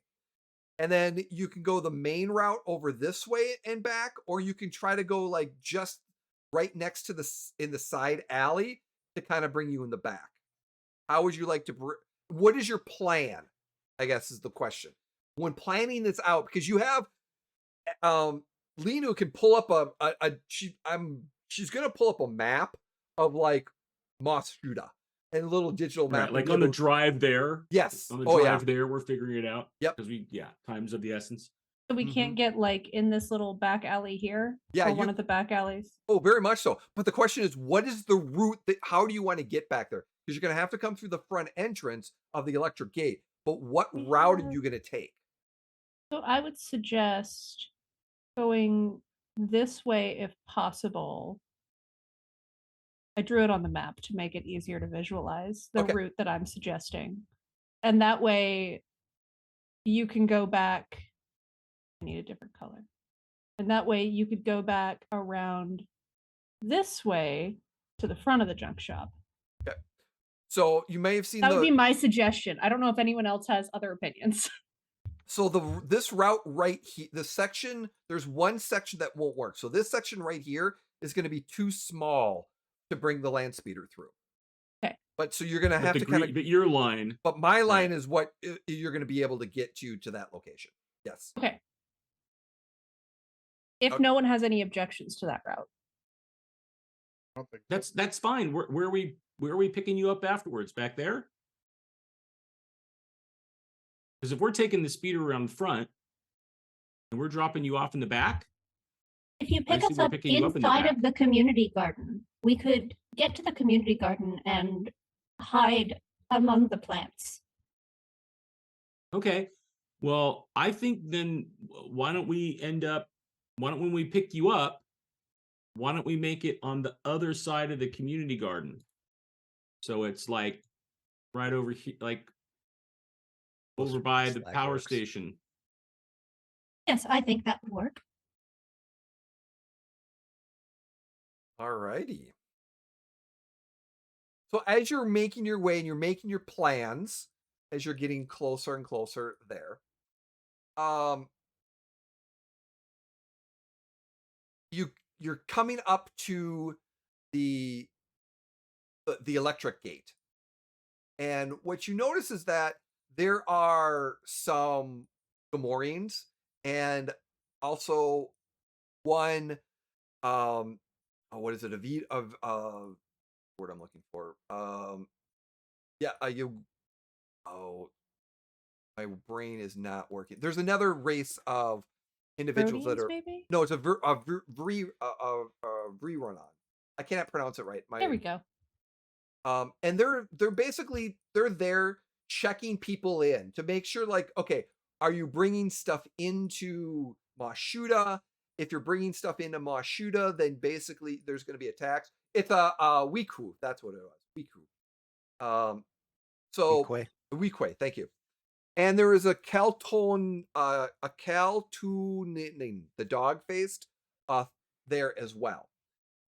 And then you can go the main route over this way and back, or you can try to go like just right next to in the side alley to kind of bring you in the back. How would you like to, what is your plan? I guess is the question. When planning this out, because you have, Lino can pull up she's going to pull up a map of like Mos Huda and a little digital map. Right, like on the drive there. Yes. On the drive there, we're figuring it out. Yep. Because time's of the essence. So we can't get like in this little back alley here? Yeah. Or one of the back alleys? Oh, very much so. But the question is, what is the route how do you want to get back there? Because you're going to have to come through the front entrance of the electric gate. But what route are you going to take? So I would suggest going this way if possible. I drew it on the map to make it easier to visualize the route that I'm suggesting. And that way you can go back. I need a different color. And that way you could go back around this way to the front of the junk shop. Okay. So you may have seen that would be my suggestion. I don't know if anyone else has other opinions. So this route right here, there's one section that won't work. So this section right here is going to be too small to bring the land speeder through. Okay. But so you're going to have to kind of. But your line. But my line is what you're going to be able to get to that location. Yes. Okay. If no one has any objections to that route. I don't think that's fine. Where are we picking you up afterwards? Back there? Because if we're taking the speeder around the front and we're dropping you off in the back, If you pick Obviously, us we're up picking you up in the inside back. of the community garden, we could get to the community garden and hide among the plants. okay. Well, I think then why don't we when we pick you up, why don't we make it on the other side of the community garden? So it's like right over here, like Closer over to by the the slag power works. station. Yes, I think that would work. Alrighty. So as you're making your way and you're making your plans, as you're getting closer and closer there, you're coming up to the the electric gate. And what you notice is that there are some Gamorreans and also one what is it? Of word I'm looking for. Yeah, you oh my brain is not working. There's another race of individuals that Rhodians, are maybe? no, it's a Vreeronon. I cannot pronounce it right. There we go. And they're basically they're there checking people in to make sure, like, okay, are you bringing stuff into Mashuda? If you're bringing stuff into Mashuda, then basically there's going to be a tax. It's a Wiku. That's what it was. Wiku. So Equi. Weequay, thank you. And there is a Caltonin, the dog faced, there as well.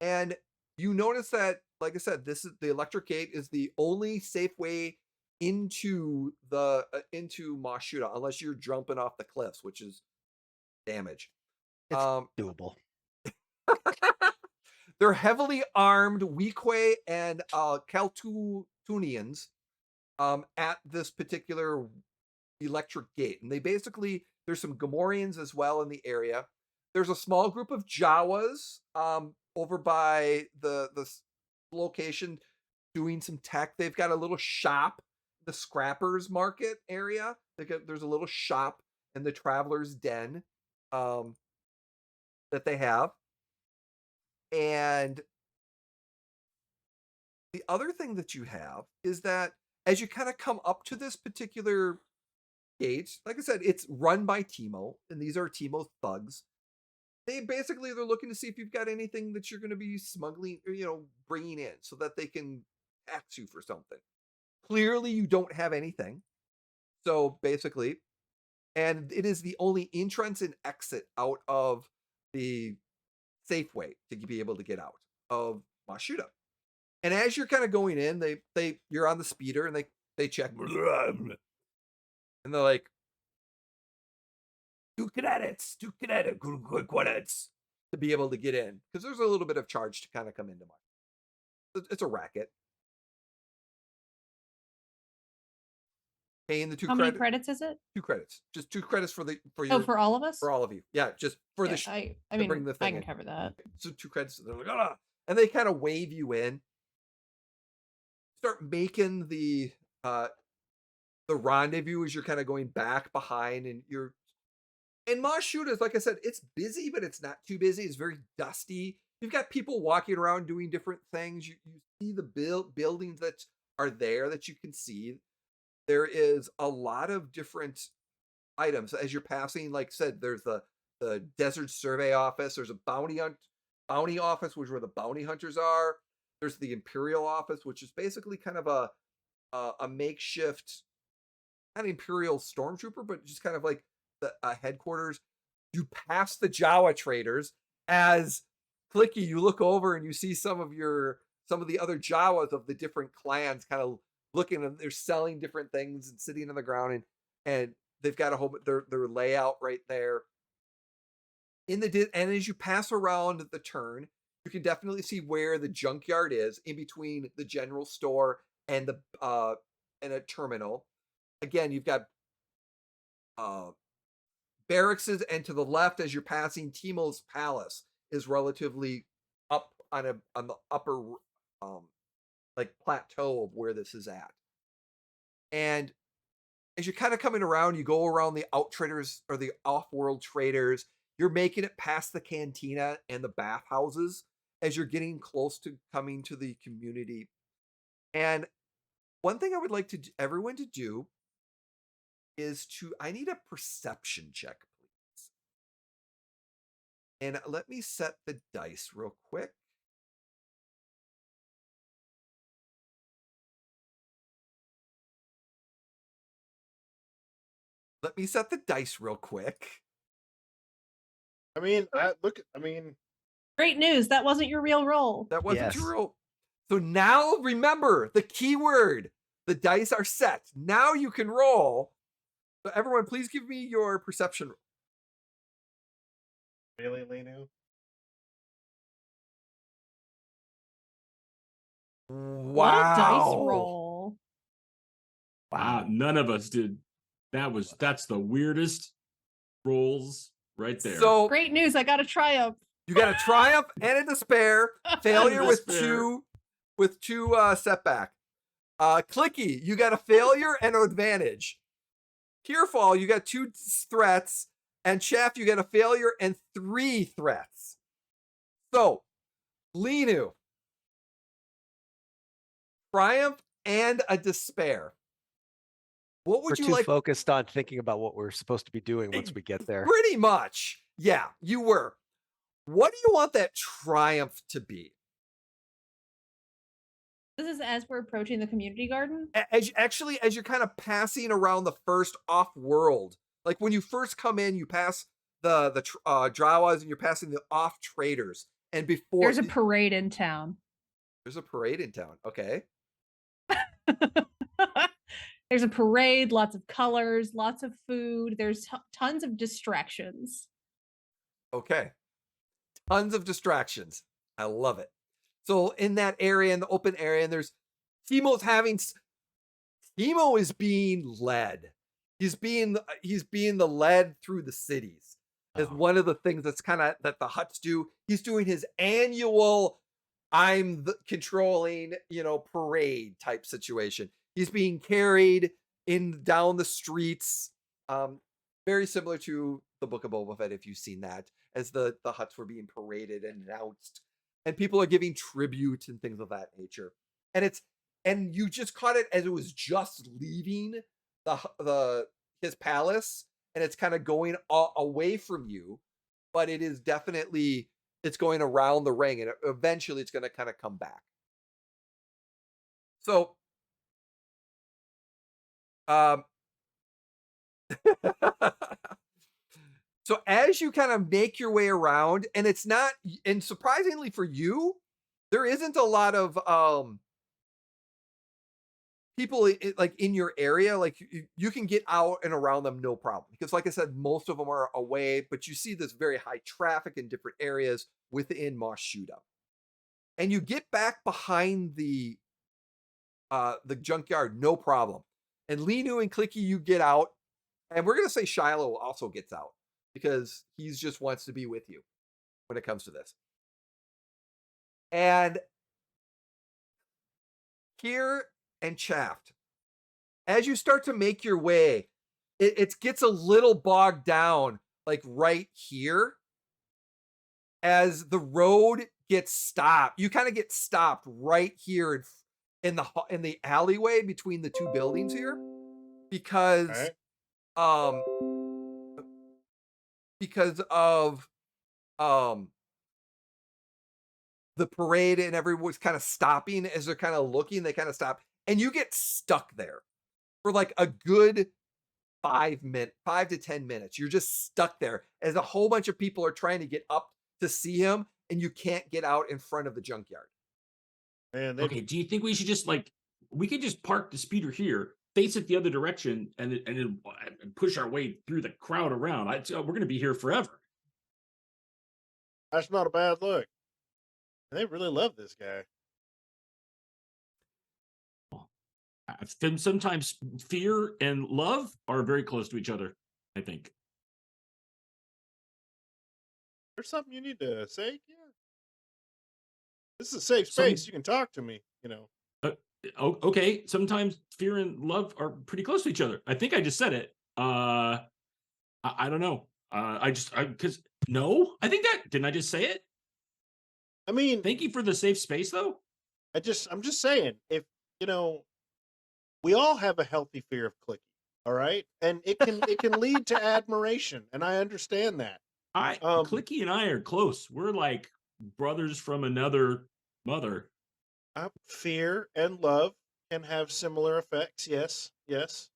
And you notice that, like I said, this is the electric gate is the only safe way into the into Mashuda, unless you're jumping off the cliffs, which is damage. It's doable. They're heavily armed Weequay and Kaltunians at this particular electric gate. And they basically, there's some Gamorreans as well in the area. There's a small group of Jawas over by the location doing some tech. They've got a little shop, the Scrappers Market area. There's a little shop in the Traveler's Den that they have. And the other thing that you have is that as you kind of come up to this particular gate, like I said, it's run by Timo, and these are Timo's thugs. They're looking to see if you've got anything that you're going to be smuggling or bringing in so that they can tax you for something. Clearly, you don't have anything. So basically, and it is the only entrance and exit out of the safe way to be able to get out of Mashuda. And as you're kind of going in, you're on the speeder and they check and they're like, two credits to be able to get in, because there's a little bit of charge to kind of come into mine. It's a racket. Paying the How many credits is it? 2 credits, just 2 credits for For all of us? for all of you. Yeah, just for Yeah, the I to mean, bring the I thing can in. cover that. So 2 credits. They're like, ah, and they kind of wave you in. Start making the rendezvous as you're kind of going back behind, and Mashuda is, like I said, it's busy, but it's not too busy. It's very dusty. You've got people walking around doing different things. You see the buildings that are there that you can see. There is a lot of different items as you're passing. Like I said, there's the Desert Survey Office. There's a bounty office, which is where the bounty hunters are. There's the Imperial Office, which is basically kind of a makeshift, not Imperial stormtrooper, but just kind of like the headquarters. You pass the Jawa traders as Clicky. You look over and you see some of the other Jawas of the different clans kind of looking, and they're selling different things and sitting on the ground, and they've got a whole their layout right there. And as you pass around the turn, you can definitely see where the junkyard is in between the general store and the and a terminal. Again, you've got barracks, and to the left as you're passing Timo's palace is relatively up on the upper like plateau of where this is at. And as you're kind of coming around, you go around the out traders or the off-world traders. You're making it past the cantina and the bathhouses as you're getting close to coming to the community. And one thing I would like everyone to do is I need a perception check, please. And let me set the dice real quick. Let me set the dice real quick. I mean, Great news. That wasn't your real roll. That wasn't Yes. your roll. So now remember the keyword. The dice are set. Now you can roll. So everyone, please give me your perception. really, Lenu? Wow. What a dice roll. Wow, none of us did. That's the weirdest rolls right there. So Great news. I got a triumph. you got a triumph and a despair. Failure And with despair. two setback. Clicky, you got a failure and an advantage. Tearfall, you got 2 threats. And Chaff, you got a failure and 3 threats. So, Lenu, triumph and a despair. What We're would you too like? focused on thinking about what we're supposed to be doing once we get there. Pretty much. Yeah, you were. What do you want that triumph to be? This is as we're approaching the community garden. As you're kind of passing around the first off-world, like when you first come in, you pass the Jawas and you're passing the off traders, and before There's a parade in town. there's a parade in town. Okay. There's a parade, lots of colors, lots of food. There's tons of distractions. Okay. Tons of distractions. I love it. So in that area, in the open area, and there's Timo is being led. He's being the led through the cities. Is one of the things that the Hutts do. He's doing his annual controlling, parade type situation. He's being carried down the streets. Very similar to the Book of Boba Fett, if you've seen that, as the Hutts were being paraded and announced, and people are giving tribute and things of that nature. And you just caught it as it was just leaving his palace, and it's kind of going away from you, but it is definitely, it's going around the ring, and eventually it's going to kind of come back. So, so as you kind of make your way around, and it's not, and surprisingly for you, there isn't a lot of people like in your area. Like you can get out and around them no problem, because like I said, most of them are away, but you see this very high traffic in different areas within Mos Shuda. And you get back behind the junkyard, no problem. And Lenu and Clicky, you get out, and we're gonna say Shiloh also gets out because he's just wants to be with you when it comes to this. And here and Chaffed, as you start to make your way, it gets a little bogged down, like right here, as the road gets stopped. You kind of get stopped right here in the alleyway between the 2 buildings here, because because of the parade, and everyone's kind of stopping as they're kind of looking. They kind of stop, and you get stuck there for like a good 5 to 10 minutes. You're just stuck there as a whole bunch of people are trying to get up to see him, and you can't get out in front of the junkyard. Man, Okay, do you think we should just we could just park the speeder here, face it the other direction, and push our way through the crowd around? We're going to be here forever. that's not a bad look. And they really love this guy. Sometimes fear and love are very close to each other, I think. There's something you need to say? Yeah. This is a safe space. You can talk to me, Okay, sometimes fear and love are pretty close to each other. I think I just said it. I don't know. Because no, I think that didn't I just say it? I mean, Thank you for the safe space, though. I'm just saying, if we all have a healthy fear of clicking, all right, and it can lead to admiration, and I understand that. Clicky and I are close. We're like brothers from another mother. Fear and love can have similar effects. Yes, yes.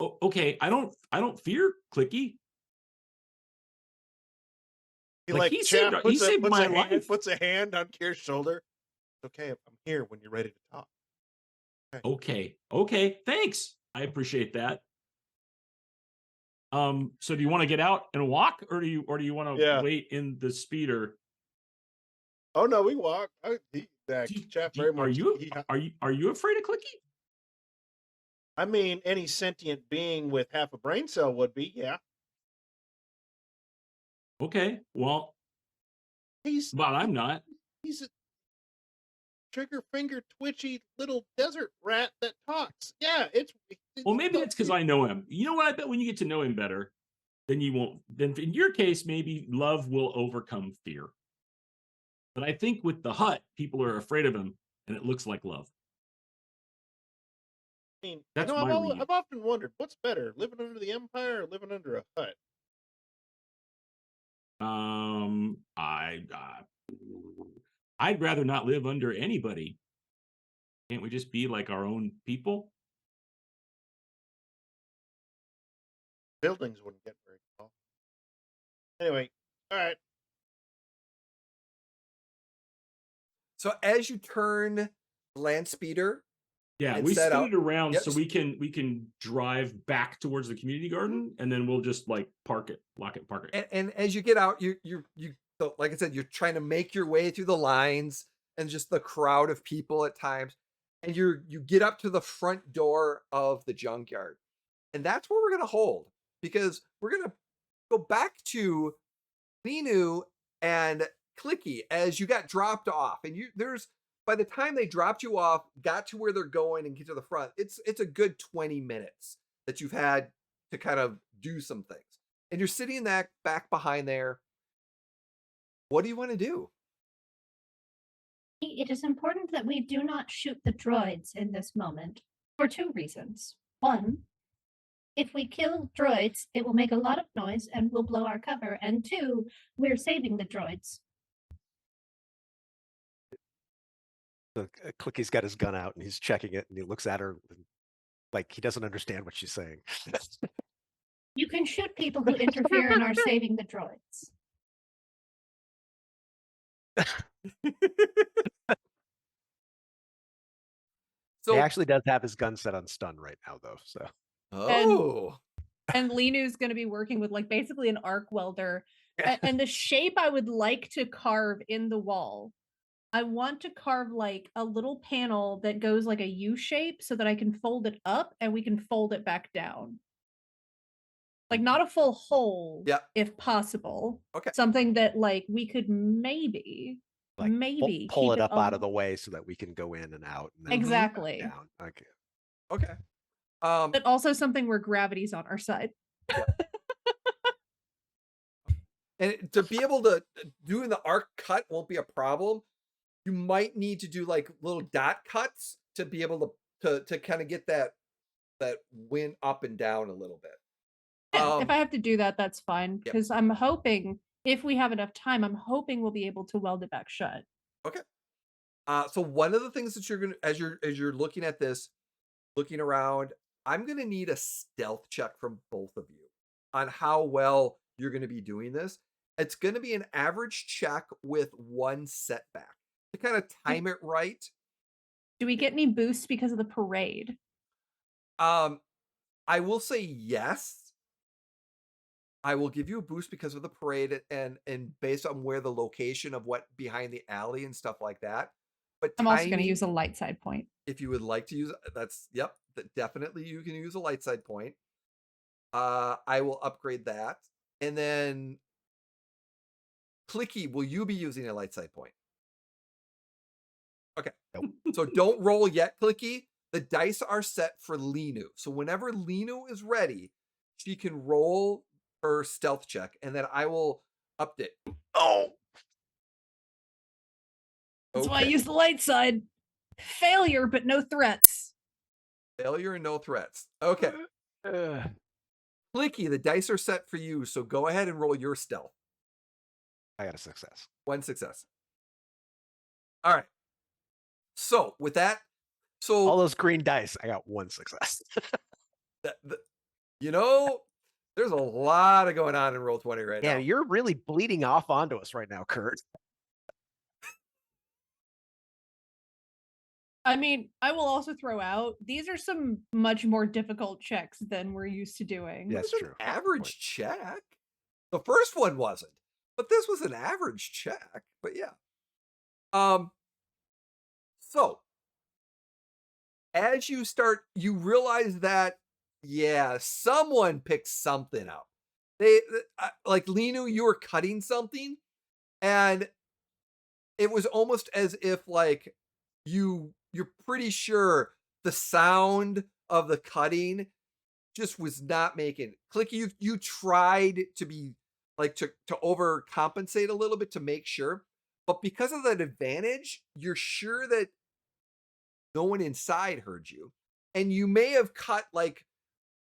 Okay, I don't fear Clicky. Like, he saved my life. Puts a hand on Kier's shoulder. It's okay, I'm here when you're ready to talk. Okay, thanks. I appreciate that. So do you want to get out and walk, or do you want to wait in the speeder? Oh no, we walk. Chap very much. Are you afraid of Clicky? I mean, any sentient being with half a brain cell would be, yeah. Okay, well, I'm not. He's a trigger finger twitchy little desert rat that talks. Yeah, well, maybe it's because I know him. You know what? I bet when you get to know him better, then you won't. Then in your case, maybe love will overcome fear. But I think with the hut, people are afraid of him, and it looks like love. I mean, That's my read. I've often wondered, what's better, living under the Empire or living under a hut? I'd rather not live under anybody. Can't we just be like our own people? Buildings wouldn't get very tall. Anyway, all right. So as you turn land speeder, yeah, we spin it around so we can drive back towards the community garden, and then we'll just like park it, park it. And as you get out, you so like I said, you're trying to make your way through the lines and just the crowd of people at times, and you get up to the front door of the junkyard, and that's where we're gonna hold, because we're gonna go back to Linu and Clicky as you got dropped off, and by the time they dropped you off, got to where they're going and get to the front, it's a good 20 minutes that you've had to kind of do some things. And you're sitting back behind there. What do you want to do? It is important that we do not shoot the droids in this moment for two reasons. One, if we kill droids, it will make a lot of noise and will blow our cover. And two, we're saving the droids. Clicky's got his gun out and he's checking it, and he looks at her like he doesn't understand what she's saying. You can shoot people who interfere and are saving the droids. So he actually does have his gun set on stun right now, though. So and Linu's going to be working with like basically an arc welder, and the shape I would like to carve in the wall. I want to carve like a little panel that goes like a U shape so that I can fold it up and we can fold it back down. Like not a full hole, if possible. Okay. Something that like we could maybe pull it up out of the way so that we can go in and out. And then exactly. Down. Okay. Okay. But also something where gravity's on our side. And to be able to doing the arc cut won't be a problem. You might need to do like little dot cuts to be able to kind of get that wind up and down a little bit. Yeah, if I have to do that, that's fine. Because I'm hoping, if we have enough time, I'm hoping we'll be able to weld it back shut. Okay. So one of the things that you're gonna, as you're looking at this, looking around, I'm gonna need a stealth check from both of you on how well you're gonna be doing this. It's gonna be an average check with one setback to kind of time it right. Do we get any boosts because of the parade? I will say yes. I will give you a boost because of the parade and based on where the location of what behind the alley and stuff like that. But I'm also going to use a light side point. If you would like to use definitely you can use a light side point. I will upgrade that. And then Clicky, will you be using a light side point? Okay. Nope. So don't roll yet, Clicky. The dice are set for Linu. So whenever Linu is ready, she can roll her stealth check, and then I will update. Oh, That's why I Okay. use the light side. Failure, but no threats. Failure and no threats. Okay. Clicky, the dice are set for you, so go ahead and roll your stealth. I got a success. 1 success. All right. So with that, so All those green dice, I got 1 success. you know, there's a lot of going on in Roll20 right Yeah, now. you're really bleeding off onto us right now, Kurt. I mean, I will also throw out these are some much more difficult checks than we're used to doing. That's It was true. an average check. The first one wasn't, but this was an average check. But yeah. So as you start, you realize that someone picked something up. They like Linu, you were cutting something, and it was almost as if like you're pretty sure the sound of the cutting just was not making Clicky. You tried to be like to overcompensate a little bit to make sure, but because of that advantage, you're sure that no one inside heard you, and you may have cut like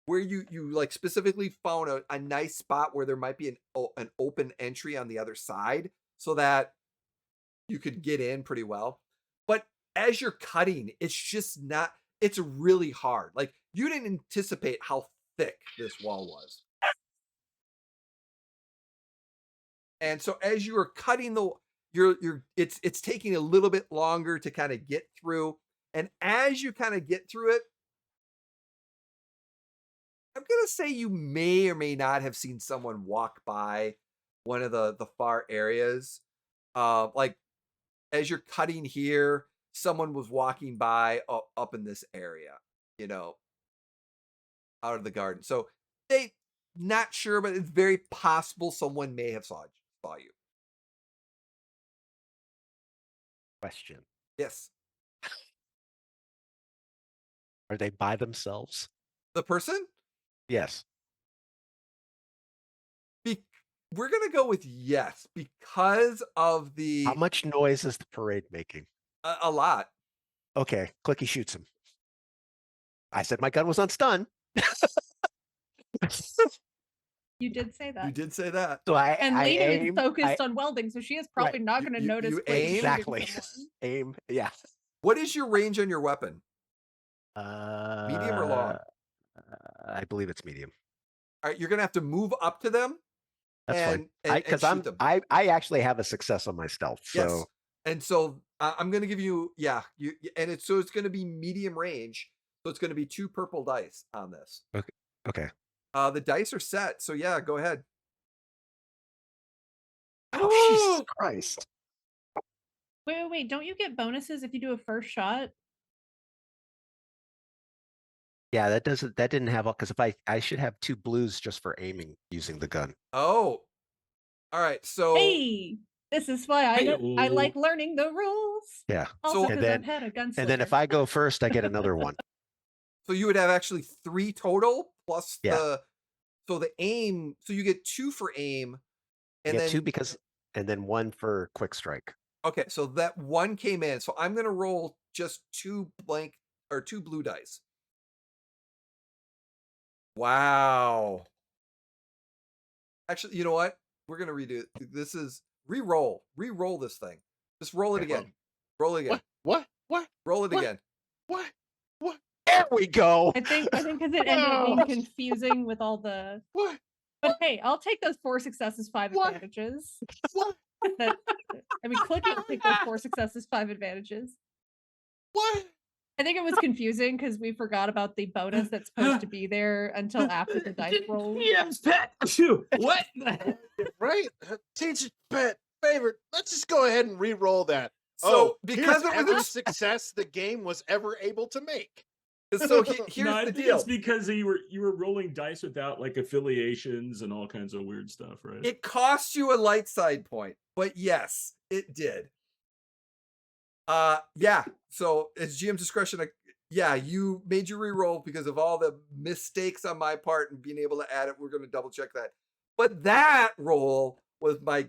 where you like specifically found a nice spot where there might be an open entry on the other side so that you could get in pretty well. But as you're cutting, it's just not, it's really hard. Like you didn't anticipate how thick this wall was. And so as you are cutting it's taking a little bit longer to kind of get through. And as you kind of get through it, I'm gonna say you may or may not have seen someone walk by one of the far areas. Like as you're cutting here, someone was walking by up in this area, out of the garden. So they not sure, but it's very possible someone may have saw you. Question. Yes. Are they by themselves? The person? Yes. We're gonna go with yes because of How much noise is the parade making? a lot. Okay, Clicky shoots him. I said my gun was on stun. You did say that. You did say that. So And I Lena is aim, focused on welding, so she is probably not going to You- notice. you Click aim? shooting exactly. someone. Aim. Yeah. What is your range on your weapon? Medium or long? I believe it's medium. All right, you're gonna have to move up to them. That's fine. And Because shoot them. I actually have a success on my stealth. So Yes. And so I'm gonna give you and it's going to be medium range. So it's going to be 2 purple dice on this. okay. The dice are set. So yeah, go ahead. Oh, Jesus Christ. Wait. Don't you get bonuses if you do a first shot? Yeah, that didn't have all because if I should have 2 blues just for aiming using the gun. Oh. All right. So Hey, this is why I Hey-o. like learning the rules. Yeah. Also, So- And because then- I've had a gunslinger. And then if I go first, I get another one. so you would have actually 3 total plus Yeah. the aim. So you get 2 for aim. I And get then 2 because and then 1 for quick strike. okay, so that 1 came in. So I'm gonna roll just 2 blue dice. Wow. Actually, you know what? We're gonna redo it. This is re-roll this thing. Just roll it Okay. again. Roll it again. What? Roll it What? again. What? There we go. I think because it ended up being confusing with all the. What? But hey, I'll take those 4 successes, 5 What? advantages. What? I mean, Clicky will take those 4 successes, 5 advantages. What? I think it was confusing because we forgot about the bonus that's supposed to be there until after the dice roll. Yes, Pat. What? Right? Teacher pet favorite. Let's just go ahead and re-roll that. So because here's it was every a- success the game was ever able to make. So here's No, I the think deal. it's because you were rolling dice without like affiliations and all kinds of weird stuff, right? It cost you a light side point, but yes, it did. Yeah. So it's GM's discretion. Yeah, you made your reroll because of all the mistakes on my part and being able to add it. We're going to double check that. But that roll was my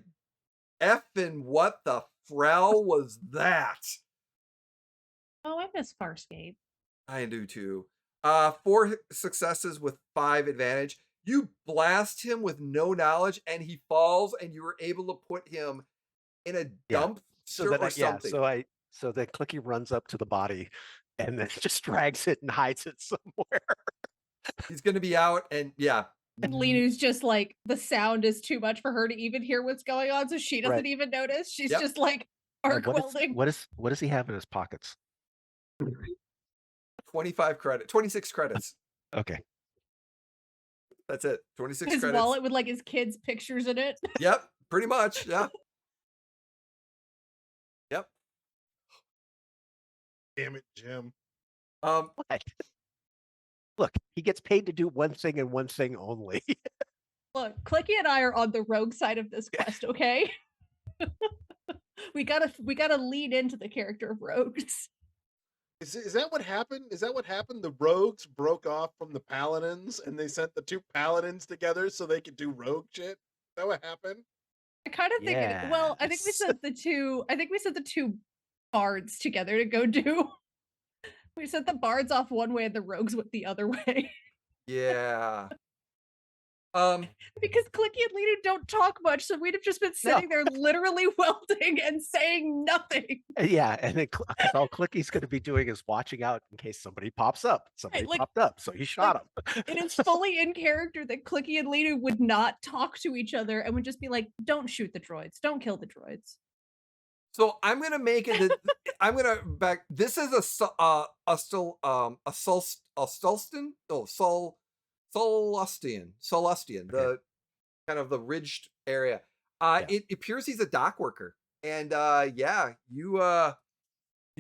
effing what the frell was that? Oh, I miss Farscape. I do too. 4 successes with 5 advantage. You blast him with no knowledge and he falls and you were able to put him in a Yeah. dumpster or something. So then Clicky runs up to the body and then just drags it and hides it somewhere. He's going to be out and yeah. And Linu's just like, the sound is too much for her to even hear what's going on, so she doesn't Right. even notice. She's Yep. just like arc What welding. does he have in his pockets? 25 credit, 26 credits. Okay. That's it. 26 His credits. wallet with like his kids' pictures in it. Yep, pretty much. Yeah. Yep. Damn it, Jim. What? Look, he gets paid to do one thing and one thing only. Look, Clicky and I are on the rogue side of this quest, okay? we gotta lean into the character of rogues. Is that what happened? Is that what happened? The rogues broke off from the paladins and they sent the 2 paladins together so they could do rogue shit? Is that what happened? I kind of think well, I think we Yes. sent the two bards together to go do. We sent the bards off one way and the rogues went the other way. Yeah. Because Clicky and Lena don't talk much, so we'd have just been sitting there literally welding and saying nothing. Yeah, and then all Clicky's going to be doing is watching out in case somebody pops up. Somebody like- popped up, so he shot him. It is fully in character that Clicky and Lena would not talk to each other and would just be like, "Don't shoot the droids. Don't kill the droids." So I'm gonna make it. I'm gonna back. This is a Stulston. Oh, Solustian. The kind of the ridged area. It appears he's a dock worker, and yeah, you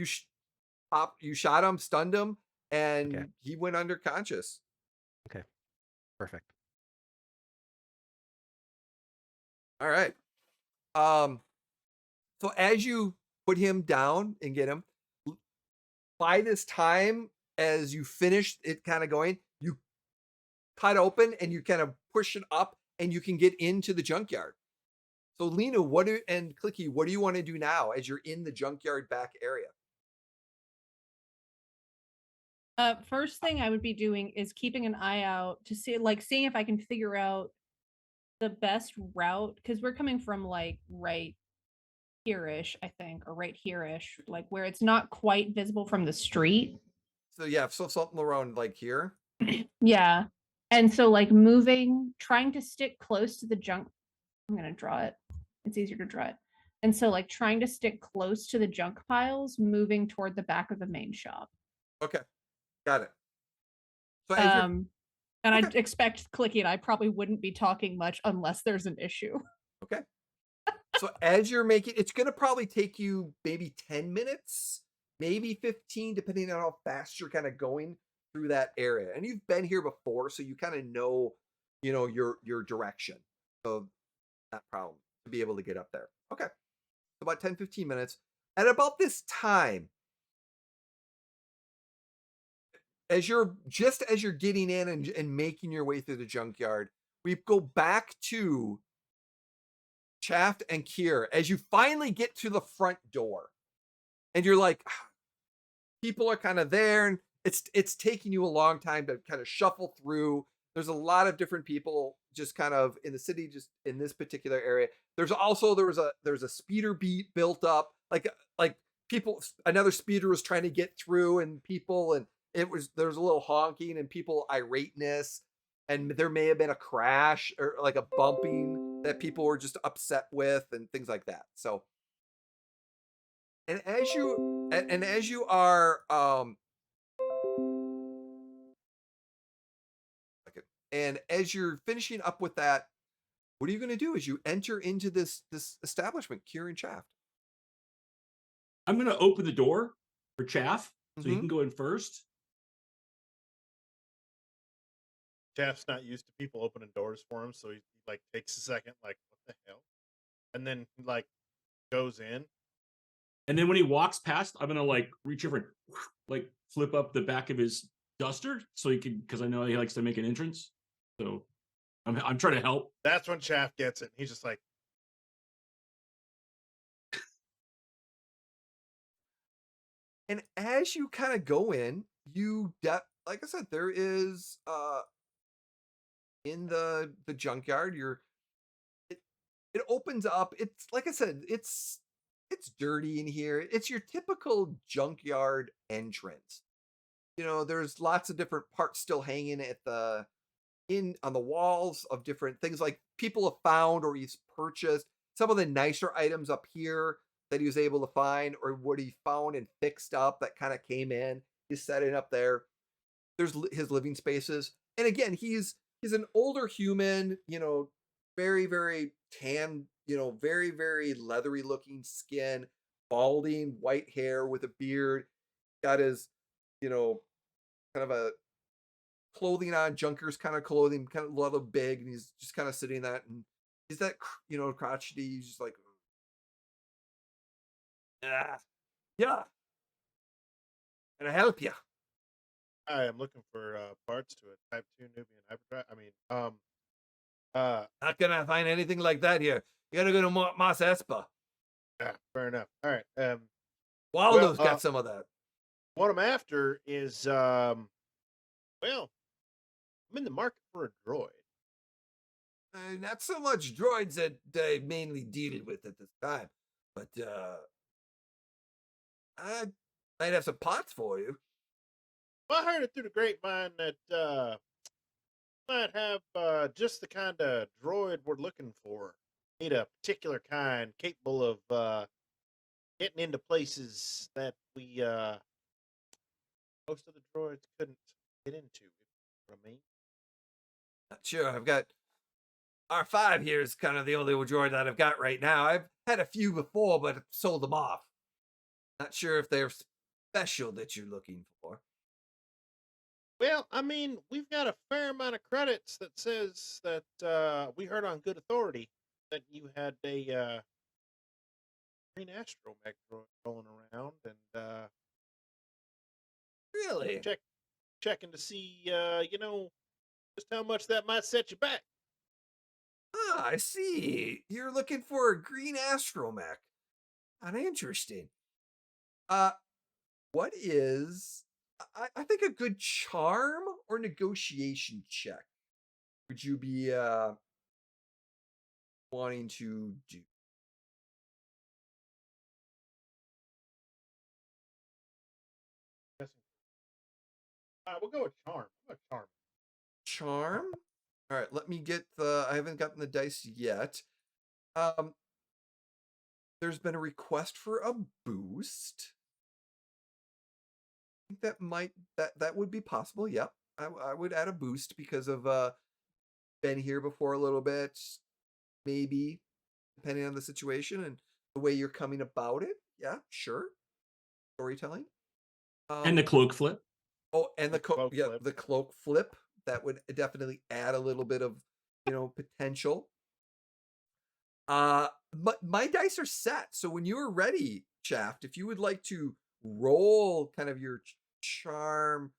shot him, stunned him, and he went unconscious. Okay, perfect. All right. So as you put him down and get him, by this time, as you finish it kind of going, you cut open and you kind of push it up and you can get into the junkyard. So Lena, and Clicky, what do you want to do now as you're in the junkyard back area? First thing I would be doing is keeping an eye out to see, seeing if I can figure out the best route, because we're coming from like right here-ish, I think, or right here-ish, like where it's not quite visible from the street. So yeah, so something around like here. Yeah. And so trying to stick close to the junk. I'm going to draw it. It's easier to draw it. And so trying to stick close to the junk piles, moving toward the back of the main shop. Okay. Got it. So and I'd expect Clicky and I probably wouldn't be talking much unless there's an issue. Okay. So as you're making, it's going to probably take you maybe 10 minutes, maybe 15, depending on how fast you're kind of going through that area. And you've been here before, so you kind of know, your direction. So that problem to be able to get up there. Okay. So about 10, 15 minutes. At about this time, as you're getting in and making your way through the junkyard, we go back to Shaft and Kier as you finally get to the front door. And you're like, people are kind of there, and it's taking you a long time to kind of shuffle through. There's a lot of different people just kind of in the city, just in this particular area. There's a speeder beat built up, like people, another speeder was trying to get through, and people, and there was a little honking and people irateness, and there may have been a crash or like a bumping that people were just upset with and things like that. So, and as you are and as you're finishing up with that, what are you going to do as you enter into this establishment, Kier and Shaft? I'm going to open the door for Chaff so he can go in first. Shaft's not used to people opening doors for him, so he takes a second, what the hell? And then goes in. And then when he walks past, I'm gonna like reach over and like flip up the back of his duster so he can, because I know he likes to make an entrance. So I'm trying to help. That's when Shaft gets it. He's just like, And as you kind of go in, like I said, there is in the junkyard, it opens up. It's like I said, it's dirty in here. It's your typical junkyard entrance. There's lots of different parts still hanging on the walls of different things like people have found or he's purchased. Some of the nicer items up here that he was able to find, or what he found and fixed up that kind of came in. He's setting up there. There's his living spaces. And again, he's an older human, very, very tan, very, very leathery looking skin, balding, white hair with a beard, got his, kind of a clothing on, junkers kind of clothing, kind of a little big, and he's just kind of sitting that, and he's that, crotchety, he's just like, yeah. Can I help you? I am looking for parts to a Type 2 Nubian hyperdrive. Not gonna find anything like that here. You gotta go to Mas Espa. Yeah, fair enough. All right. Waldo's got some of that. What I'm after is, well, I'm in the market for a droid. Not so much droids that I mainly deal with at this time, but I might have some pots for you. Well, I heard it through the grapevine that might have just the kind of droid we're looking for. Need a particular kind capable of getting into places that we most of the droids couldn't get into. You know what I mean? Not sure. I've got R5 here is kind of the only droid that I've got right now. I've had a few before, but I've sold them off. Not sure if they're special that you're looking for. Well, we've got a fair amount of credits that says that we heard on good authority that you had a green astromech droid rolling around, and Really? checking to see, just how much that might set you back. Ah, I see. You're looking for a green astromech. Kind of interesting. What is, I think, a good charm or negotiation check would you be wanting to do? We'll go with charm. We'll go charm. Charm? All right, let me get I haven't gotten the dice yet. There's been a request for a boost. I think that would be possible. Yep. I would add a boost because of been here before a little bit, maybe, depending on the situation and the way you're coming about it. Yeah, sure. Storytelling. And the cloak flip. Oh, and the cloak flip. the cloak flip. That would definitely add a little bit of, potential. But my dice are set. So when you are ready, Shaft, if you would like to roll kind of your charm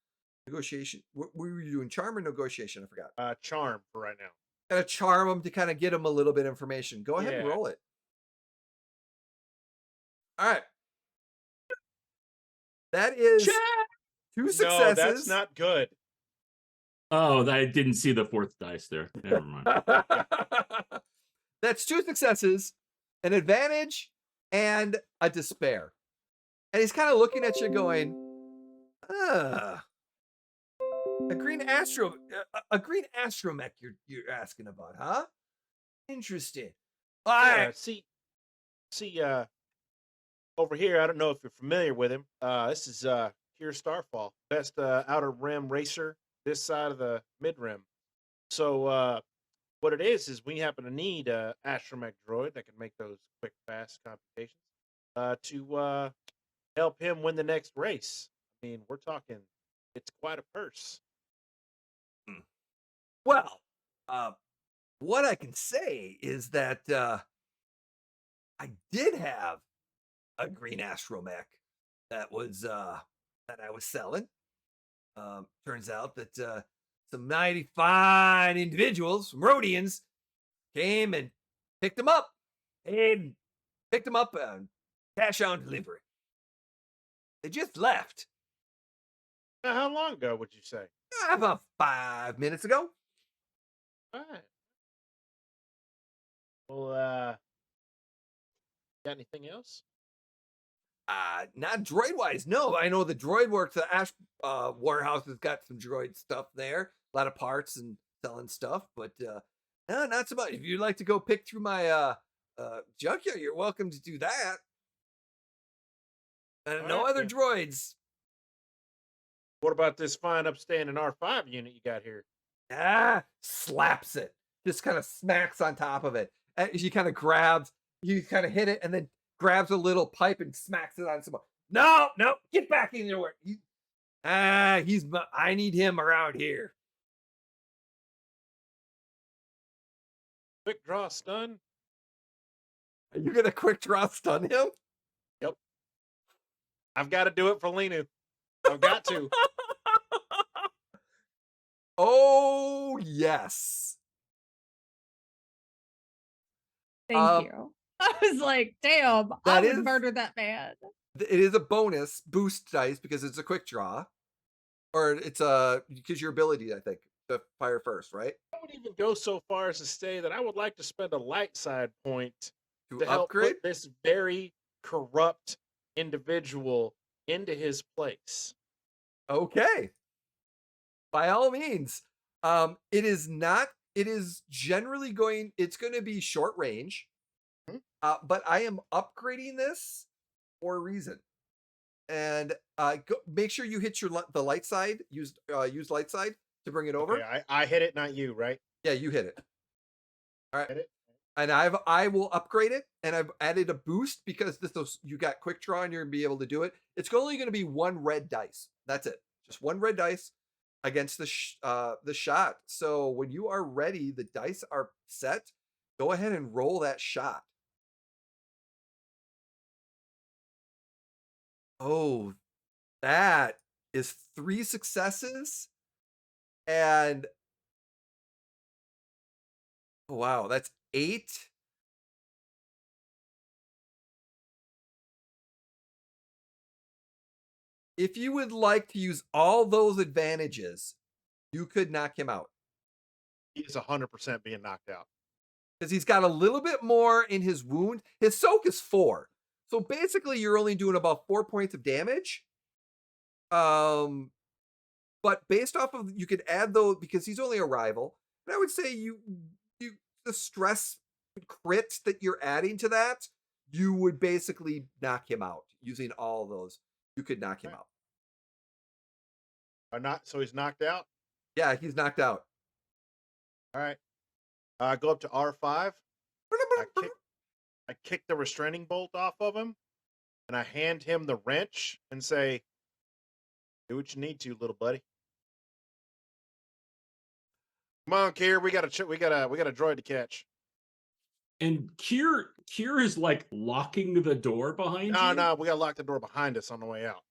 negotiation. What were you doing? Charm or negotiation? I forgot. Charm for right now. Kind of charm them to kind of get them a little bit of information. Go ahead and Yeah. roll it. All right. That is two successes. No, that's not good. Oh, I didn't see the fourth dice there. Never mind. That's two successes, an advantage, and a despair. And he's kind of looking at you going, a green astromech you're asking about, huh? Interesting. All right. See, over here, I don't know if you're familiar with him. This is Kier Starfall, best outer rim racer this side of the mid rim. So what it is we happen to need a astromech droid that can make those quick, fast computations to help him win the next race. We're talking, it's quite a purse. Well, what I can say is that I did have green astromech that was that I was selling. Turns out that some mighty fine individuals from Rhodians came and picked them up and picked them up cash on delivery. They just left How long ago would you say? about 5 minutes ago. All right. Well, got anything else? Not droid wise. No, I know the droid works. The Ash warehouse has got some droid stuff there, a lot of parts and selling stuff, but no, not so much. If you'd like to go pick through my junkyard, you're welcome to do that. And All no right, other then. droids. What about this fine upstanding R5 unit you got here? Slaps it. Just kind of smacks on top of it. And she kind of grabs, you kind of hit it, and then grabs a little pipe and smacks it on some. No, get back in there. I need him around here. Quick draw stun. Are you gonna quick draw stun him? Yep. I've got to do it for Lenu. I've got to. Oh yes. Thank you. I was like, damn, I that would is- murder that man. It is a bonus boost dice because it's a quick draw, or it's because your ability, I think, to fire first, right? I would even go so far as to say that I would like to spend a light side point To to help upgrade. put this very corrupt individual into his place. Okay. By all means. It is generally it's going to be short range. Mhm. But I am upgrading this for a reason. And make sure you hit the light side, use light side to bring it over. Okay, I hit it, not you, right? Yeah, you hit it. All right. Hit it. And I will upgrade it, and I've added a boost because you got quick draw and you're gonna be able to do it. It's only going to be one red dice. That's it. Just one red dice against the shot. So when you are ready, the dice are set. Go ahead and roll that shot. Oh, that is 3 successes, and wow, that's 8. If you would like to use all those advantages, you could knock him out. He is 100% being knocked out. Because he's got a little bit more in his wound. His soak is 4. So basically you're only doing about 4 points of damage. But based off of, you could add those because he's only a rival. And I would say the stress crit that you're adding to that, you would basically knock him out using all those. You could knock him out. So he's knocked out? Yeah, he's knocked out. All right. I go up to R5. I kick the restraining bolt off of him, and I hand him the wrench and say, "Do what you need to, little buddy. Come on, Kier. We got a droid to catch." And Kier is like locking the door behind you. No, we got to lock the door behind us on the way out.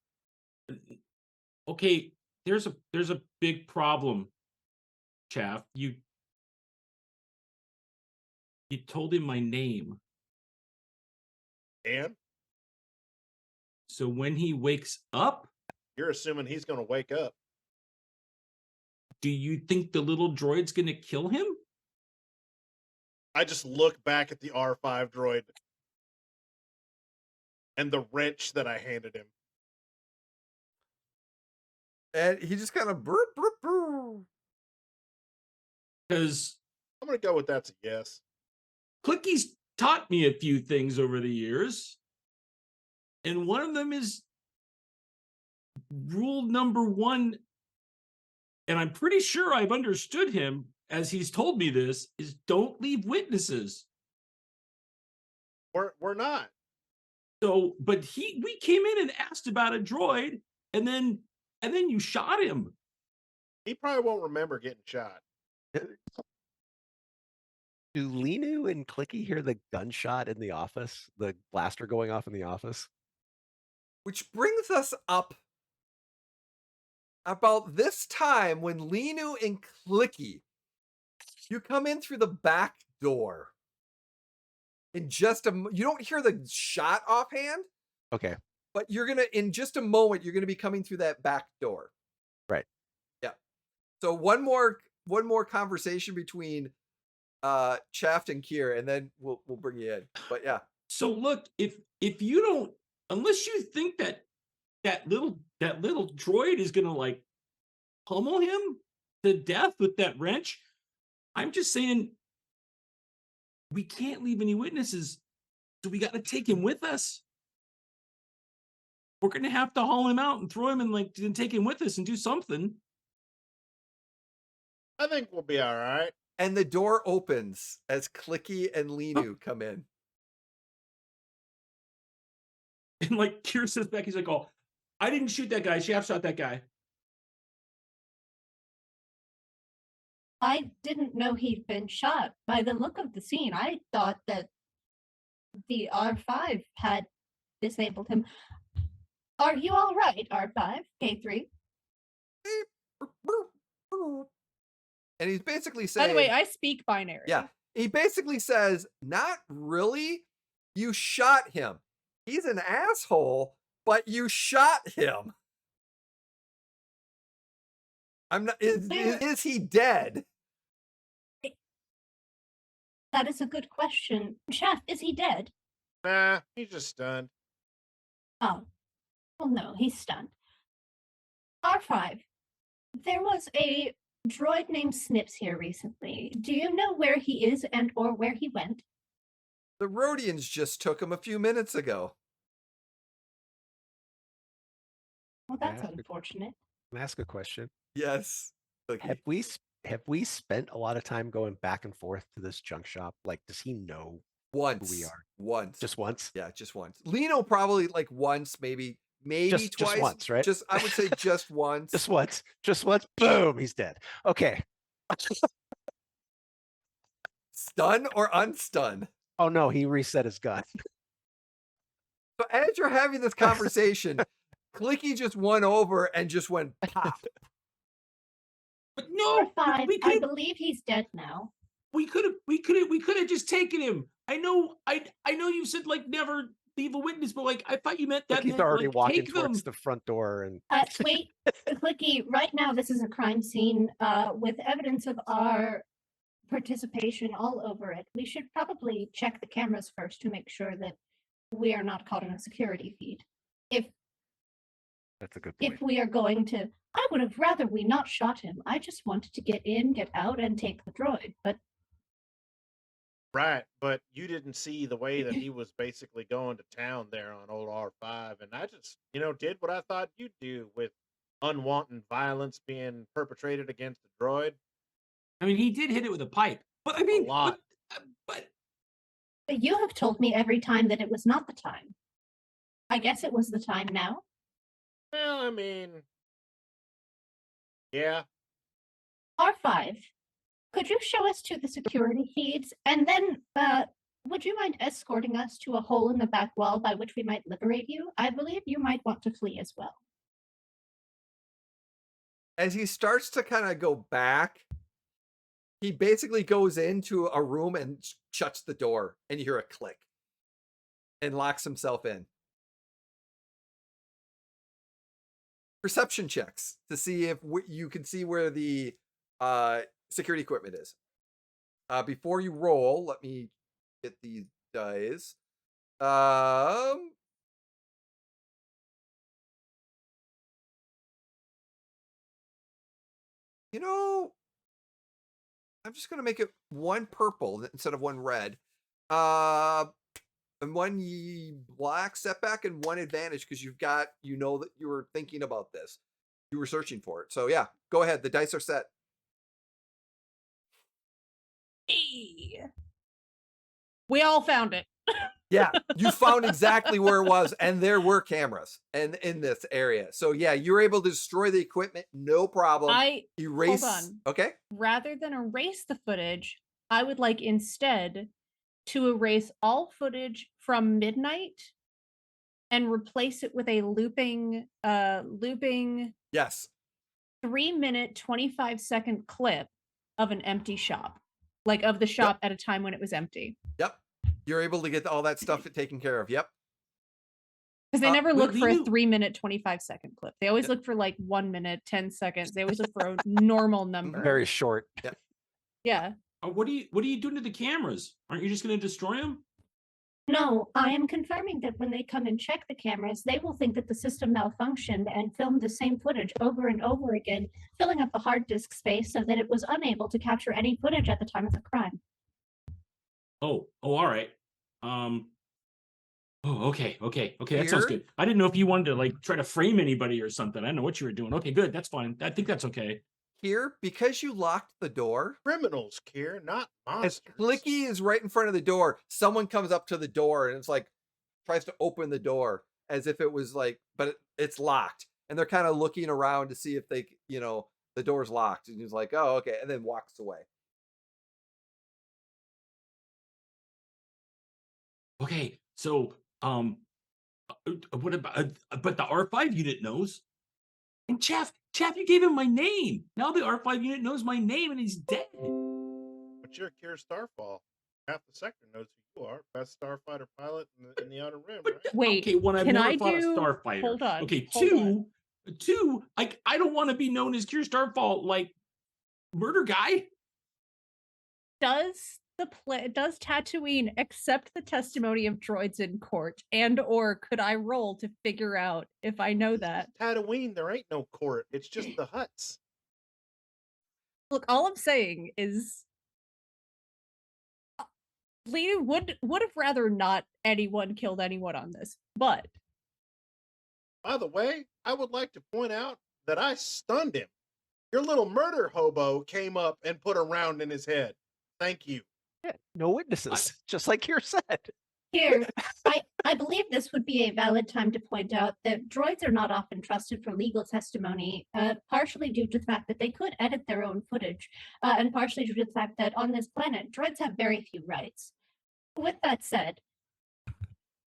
Okay, there's a big problem, Chaff. You told him my name. And So when he wakes up, you're assuming he's going to wake up. do you think the little droid's going to kill him? I just look back at the R5 droid and the wrench that I handed him. And he just kind of Because I'm going to go with that's a yes. Clicky's taught me a few things over the years. And one of them is rule number 1, and I'm pretty sure I've understood him as he's told me this, is don't leave witnesses. We're not. So, but we came in and asked about a droid, and then you shot him. He probably won't remember getting shot. Do Lenu and Clicky hear the gunshot in the office? The blaster going off in the office? Which brings us up about this time when Linu and Clicky, you come in through the back door. In just you don't hear the shot offhand, Okay. but you're gonna in just a moment you're gonna be coming through that back door. Right. Yeah. So one more conversation between Chaft and Kier, and then we'll bring you in. But yeah. So look, if you don't, unless you think that little droid is gonna like pummel him to death with that wrench, I'm just saying we can't leave any witnesses, so we got to take him with us. We're gonna have to haul him out and throw him in, like, and take him with us and do something. I think we'll be all right. And the door opens as Clicky and Linu come in. And like Kier says back, he's like, "Oh, I didn't shoot that guy. Shaft shot that guy." I didn't know he'd been shot. By the look of the scene, I thought that the R5 had disabled him. Are you all right, R5? K3? And he's basically By saying, the way, I speak binary. yeah, he basically says, not really. You shot him. He's an asshole, but you shot him. I'm not. Is he dead? That is a good question. Shaft, is he dead? Nah, he's just stunned. Oh. Well, no, he's stunned. R5, there was a droid named Snips here recently. Do you know where he is and or where he went? The Rhodians just took him a few minutes ago. Well, that's Yeah. unfortunate. Can I ask a question? Yes. Have we spent a lot of time going back and forth to this junk shop? Like, does he know Once. who we are? Once. Just once? Yeah, just once. Lino probably like once, maybe twice. Just once, right? Just I would say just once. Just once. Just once. Boom, he's dead. Okay. Stun or unstun? Oh no, he reset his gun. So as you're having this conversation, Clicky just won over and just went pop. But no, R5, we I could believe he's dead now. we could have just taken him. I know you said like never leave a witness, but like I thought you meant that Like he's meant, already like, walking take them. towards the front door and Wait, Clicky, right now this is a crime scene with evidence of our participation all over it. We should probably check the cameras first to make sure that we are not caught on a security feed. that's a good point. If we are going to, I would have rather we not shot him. I just wanted to get in, get out, and take the droid. But Right, but you didn't see the way that he was basically going to town there on old R5, and I just, did what I thought you'd do with unwanted violence being perpetrated against the droid. I mean, he did hit it with a pipe, but I mean, lot. but you have told me every time that it was not the time. I guess it was the time now. Well, I mean, yeah. R5, could you show us to the security feeds? And then, would you mind escorting us to a hole in the back wall by which we might liberate you? I believe you might want to flee as well. As he starts to kind of go back, he basically goes into a room and shuts the door, and you hear a click and locks himself in. Perception checks to see if you can see where the security equipment is. Before you roll, let me get these dice. I'm just going to make it one purple instead of one red. And one black setback and one advantage because that you were thinking about this. You were searching for it. So yeah, go ahead. The dice are set. Hey. We all found it. Yeah, you found exactly where it was, and there were cameras and in this area. So yeah, you're able to destroy the equipment, no problem. Erase. Hold on. Okay. Rather than erase the footage, I would like instead to erase all footage from midnight and replace it with a looping Yes. 3-minute 25-second clip of an empty shop, like of the shop at a time when it was empty. Yep. You're able to get all that stuff taken care of. Yep. Because they never wait, look for a Linu- 3-minute 25-second clip. They always look for like 1 minute, 10 seconds. They always look for a normal number. Very short. Yeah. What are you doing to the cameras? Aren't you just going to destroy them? No, I am confirming that when they come and check the cameras, they will think that the system malfunctioned and filmed the same footage over and over again, filling up the hard disk space so that it was unable to capture any footage at the time of the crime. Oh, all right. Okay. That sounds Here? good. I didn't know if you wanted to like try to frame anybody or something. I don't know what you were doing. Okay, good. That's fine. I think that's okay. Here, because you locked the door, Criminals, Kier, not as monsters. Clicky is right in front of the door, someone comes up to the door and it's like tries to open the door as if it was like, but it's locked. And they're kind of looking around to see if they, the door's locked. And he's like, oh, okay. And then walks away. Okay, so what about but the R5 unit knows. And Chaff, you gave him my name. Now the R5 unit knows my name and he's dead. But you're Kier Starfall. Half the sector knows who you are. Best starfighter pilot in the Outer Rim, right? Wait, Okay, one, I've can never I fought a do- starfighter. hold on, Okay, hold two, I don't want to be known as Kier Starfall, like murder guy. Does Tatooine accept the testimony of droids in court, and or could I roll to figure out if I know that? Tatooine, there ain't no court. It's just the huts. Look, all I'm saying is Lena would have rather not anyone killed anyone on this, but By the way, I would like to point out that I stunned him. Your little murder hobo came up and put a round in his head. Thank you. No witnesses, just like you said. Here, I believe this would be a valid time to point out that droids are not often trusted for legal testimony, partially due to the fact that they could edit their own footage, and partially due to the fact that on this planet, droids have very few rights. With that said,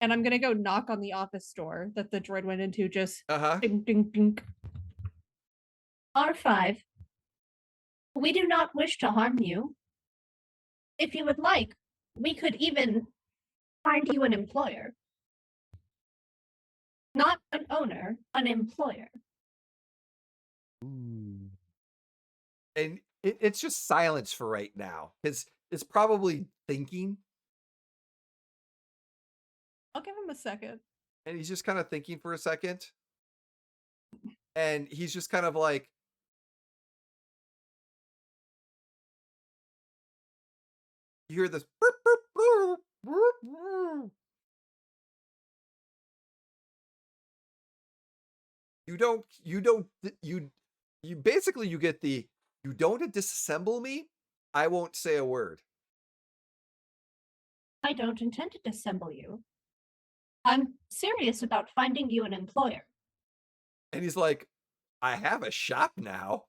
and I'm gonna go knock on the office door that the droid went into, just Uh-huh. ding ding ding. R5, we do not wish to harm you. If you would like, we could even find you an employer. Not an owner, an employer. Ooh. And it's just silence for right now. It's probably thinking, I'll give him a second. and he's just kind of thinking for a second. And he's just kind of like, you hear this. Burp, burp, burp, burp, burp. You basically you get the, you don't disassemble me, I won't say a word. I don't intend to dissemble you. I'm serious about finding you an employer. And he's like, I have a shop now.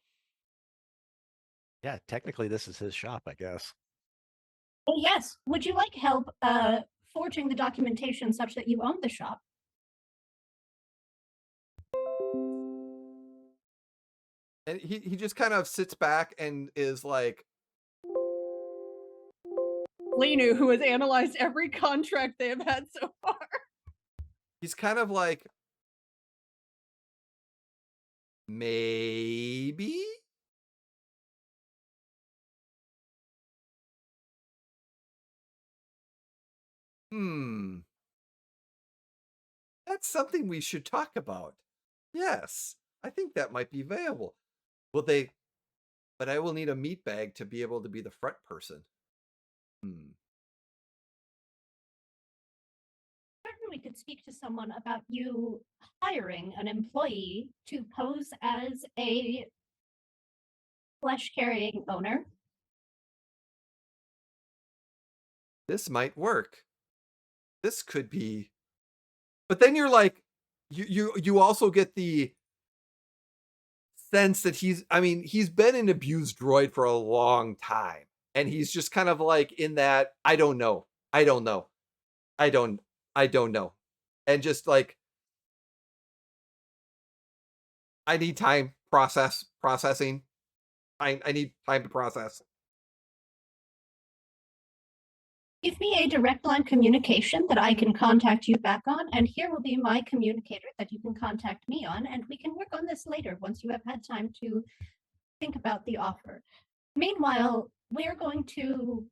Yeah, technically this is his shop, I guess. Oh, yes. Would you like help forging the documentation such that you own the shop? And he just kind of sits back and is like, Lenu, who has analyzed every contract they have had so far. he's kind of like, maybe? That's something we should talk about. Yes, I think that might be viable. But I will need a meat bag to be able to be the front person. Certainly we could speak to someone about you hiring an employee to pose as a flesh-carrying owner. This might work. This could be. But then you're like, you also get the sense that he's been an abused droid for a long time. And he's just kind of like in that, I don't know. And just like I need time processing. I need time to process. Give me a direct line communication that I can contact you back on, and here will be my communicator that you can contact me on, and we can work on this later once you have had time to think about the offer. Meanwhile, we're going to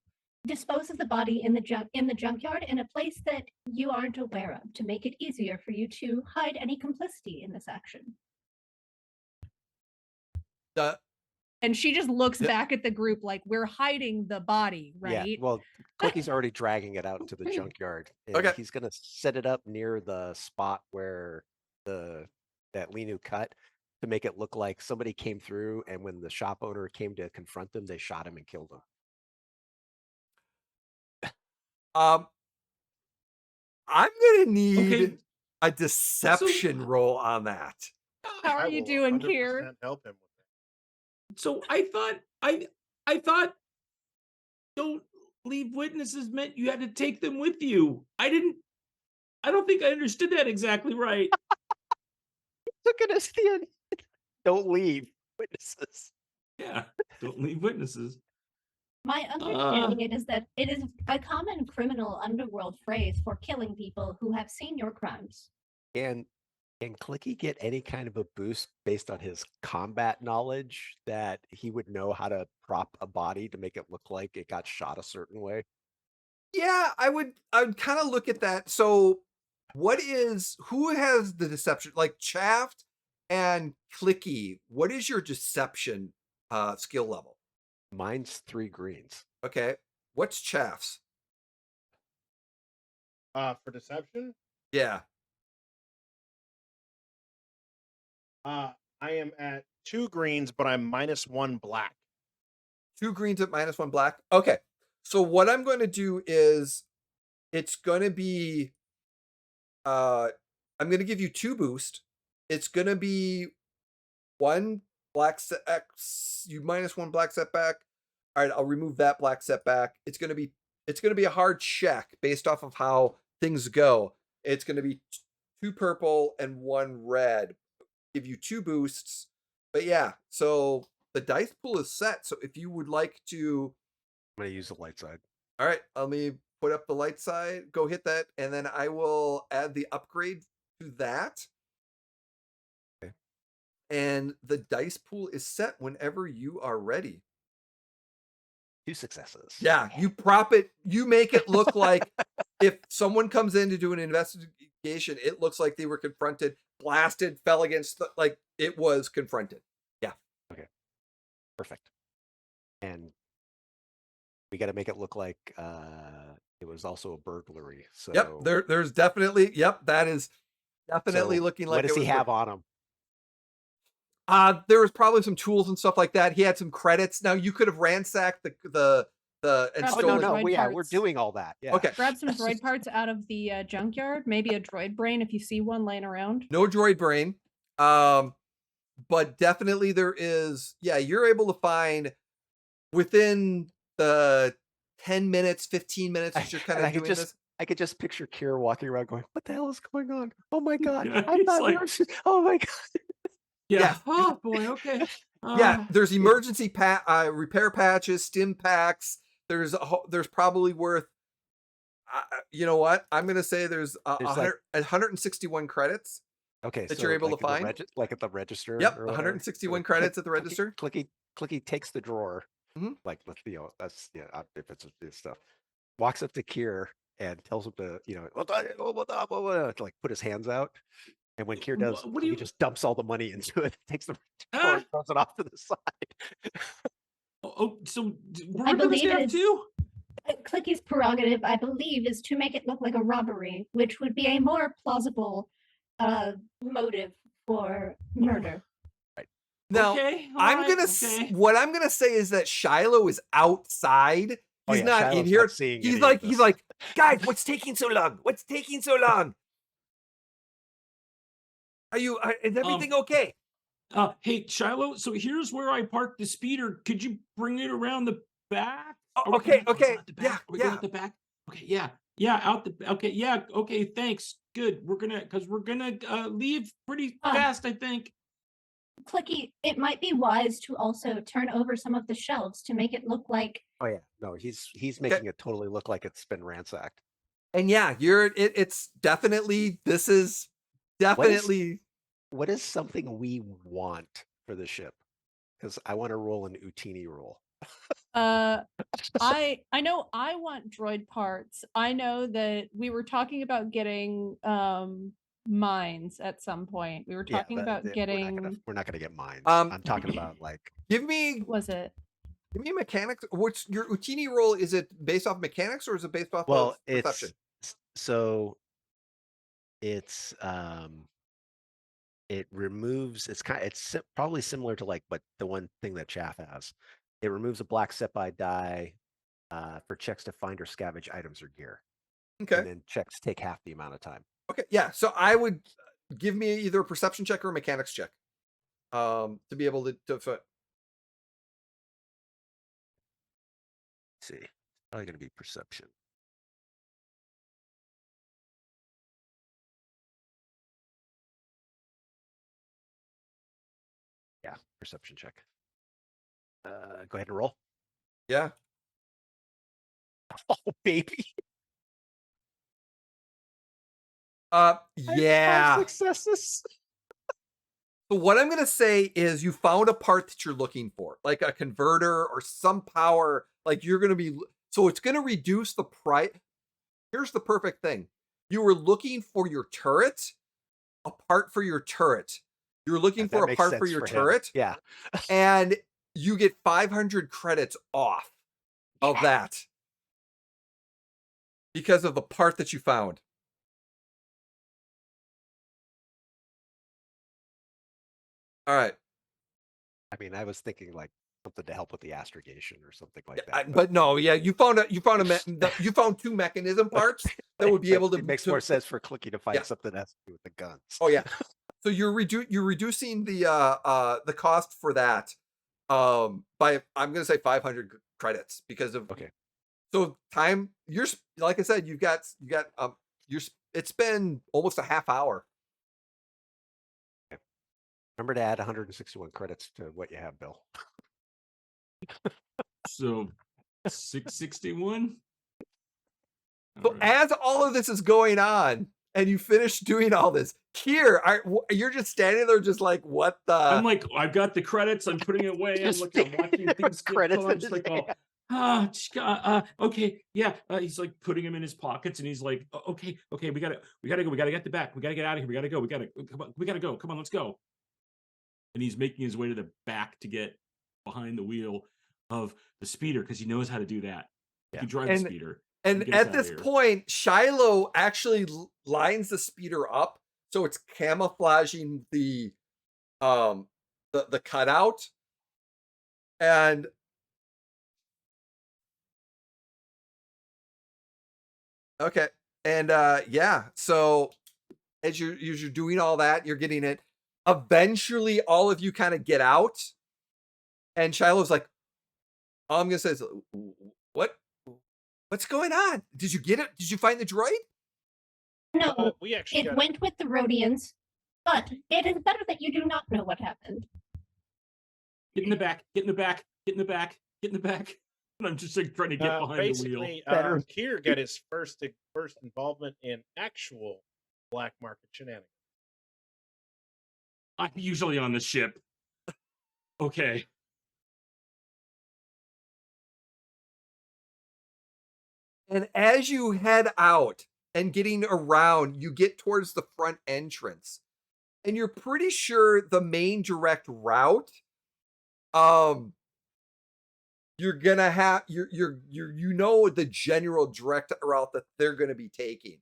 dispose of the body in the junkyard in a place that you aren't aware of to make it easier for you to hide any complicity in this action. And she just looks Yeah. back at the group like we're hiding the body, Yeah, right? well, Clicky's already dragging it out into the junkyard, and Okay. he's gonna set it up near the spot where that Linu cut to make it look like somebody came through, and when the shop owner came to confront them, they shot him and killed him. I'm gonna need Okay. a deception roll on that. How are I you will doing, 100% Kier? help him with that. So I thought don't leave witnesses meant you had to take them with you. I don't think I understood that exactly right. Look at us, Ian. Don't leave witnesses. Yeah, don't leave witnesses. My understanding it is that it is a common criminal underworld phrase for killing people who have seen your crimes. Can Clicky get any kind of a boost based on his combat knowledge that he would know how to prop a body to make it look like it got shot a certain way? Yeah, I would kind of look at that. So who has the deception? Like Chaft and Clicky, what is your deception skill level? Mine's 3 greens. Okay. What's Chaft's? For deception, Yeah. I am at 2 greens, but I'm -1 black. 2 greens at -1 black. Okay. So what I'm going to do is it's going to be I'm going to give you 2 boost. It's going to be 1 black you -1 black setback. All right, I'll remove that black setback. It's going to be a hard check based off of how things go. It's going to be 2 purple and 1 red. Give you 2 boosts. But yeah, so the dice pool is set. So if you would like to, I'm going to use the light side. all right, let me put up the light side, go hit that, and then I will add the upgrade to that. Okay. And the dice pool is set whenever you are ready. 2 successes. Yeah, you prop it, you make it look like if someone comes in to do an investigation, it looks like they were confronted, blasted, fell against like it was confronted. Yeah. Okay. Perfect. And we got to make it look like it was also a burglary. So Yep, there's definitely, yep, that is definitely so looking like what does it he was have on him? There was probably some tools and stuff like that. He had some credits. Now you could have ransacked and Oh, Oh stolen. no, droid we're parts. doing all that. Yeah. Okay. Grab some droid parts out of the junkyard. Maybe a droid brain if you see one laying around. No droid brain. But definitely there is, yeah, you're able to find within the 10 minutes, 15 minutes that you're kind And of doing this. I could just picture Kira walking around going, "What the hell is going on? Oh my god! Yeah, I he's thought we like- were oh my god!" Yeah. Yeah. Oh boy. Okay. Yeah, there's emergency repair patches, stim packs. There's probably worth. You know what? I'm gonna say there's, There's like- 161 credits. Okay, That so you're able to like in the find? like at the register. Yep, or whatever. 161 So credits at the register. Clicky takes the drawer, Mhm. like with that's if it's this stuff. Walks up to Kier and tells him to to like put his hands out. And when Kier does, What do he you- just dumps all the money into it, takes the drawer, and throws it off to the side. So we're I gonna believe it staff is- too. Clicky's prerogative, I believe, is to make it look like a robbery, which would be a more plausible motive for murder. Now, Okay. all I'm right, gonna okay. what I'm gonna say is that Shiloh is outside. Oh, He's yeah, not in Shiloh's here. not seeing He's any like, of he's this. like, guys, what's taking so long? What's taking so long? Is everything okay? Hey, Shiloh. So here's where I parked the speeder. Could you bring it around the back? Oh, Are we okay, going okay, out the yeah, back? Are we going yeah. out the back? Okay, yeah, out the. Okay, yeah, okay. Thanks. Good. We're gonna leave pretty fast, I think. Clicky, it might be wise to also turn over some of the shelves to make it look like Oh yeah, no, he's making it totally look like it's been ransacked. And yeah, it's definitely, this is definitely. What is something we want for the ship? Because I want to roll an Utini roll. I know I want droid parts. I know that we were talking about getting mines at some point. We were talking about getting we're not gonna get mines. Um, I'm talking about like Give me was it? mechanics. What's your Utini roll? Is it based off mechanics or is it based off of perception? It's it removes it's probably similar to like but the one thing that Chaff has. It removes a black Sepi die for checks to find or scavenge items or gear. Okay. And then checks take half the amount of time. Okay. Yeah. So I would give me either a perception check or a mechanics check. To be able to Let's see. Probably gonna be perception. Yeah, perception check. Go ahead and roll. Yeah. Oh baby. Yeah. 5 successes. So what I'm gonna say is you found a part that you're looking for, like a converter or some power. Like you're gonna be, so it's gonna reduce the price. Here's the perfect thing: you were looking for your turret, a part for your turret. You're looking for a part for your turret, yeah, and you get 500 credits off of that because of the part that you found. All right. I mean, I was thinking like something to help with the astrogation or something like Yeah, that. but no, yeah, you found two mechanism parts that would be able to. It makes more sense for Clicky to find something that has to do with the guns. Oh yeah. So you're reducing the cost for that by, I'm gonna say 500 credits because of So time, you're, like I said, you got it's been almost a half hour. Remember to add 161 credits to what you have, Bill. So 661. So as all of this is going on and you finish doing all this, you're just standing there just like, what the? I'm like, I've got the credits, I'm putting it away, I'm watching things credits I'm just like, okay, yeah. He's like putting them in his pockets and he's like, okay, we gotta go, we gotta get the back, we gotta get out of here, we gotta go, come on, let's go. And he's making his way to the back to get behind the wheel of the speeder because he knows how to do that. He can drive the speeder. And at this point, Shiloh actually lines the speeder up so it's camouflaging the cutout. And okay. And yeah, so as you're doing all that, you're getting it. Eventually all of you kind of get out. And Shiloh's like, all I'm gonna say is, what's going on? Did you get it? Did you find the droid? No, we actually it went with the Rhodians, but it is better that you do not know what happened. Get in the back, get in the back, get in the back, get in the back. And I'm just like trying to get behind the wheel. Kier got his first involvement in actual black market shenanigans. I'm usually on the ship. Okay. And as you head out and getting around, you get towards the front entrance. And you're pretty sure the main direct route, you're gonna have the general direct route that they're gonna be taking.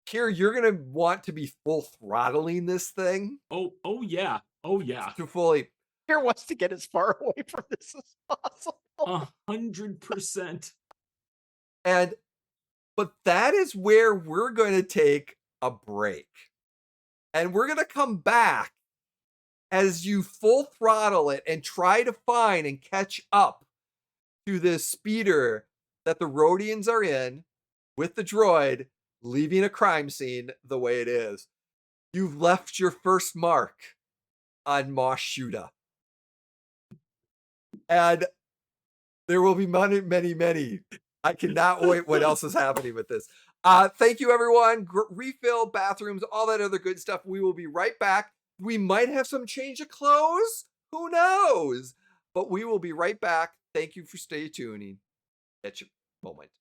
Here, you're gonna want to be full throttling this thing. Oh yeah. To fully. Here wants to get as far away from this as possible. 100%. But that is where we're going to take a break. And we're going to come back as you full throttle it and try to find and catch up to this speeder that the Rhodians are in with the droid, leaving a crime scene the way it is. You've left your first mark on Mosh Shuda. And there will be many, many, many. I cannot wait what else is happening with this. Thank you, everyone. Refill, bathrooms, all that other good stuff. We will be right back. We might have some change of clothes. Who knows? But we will be right back. Thank you for stay tuning. Catch you moment.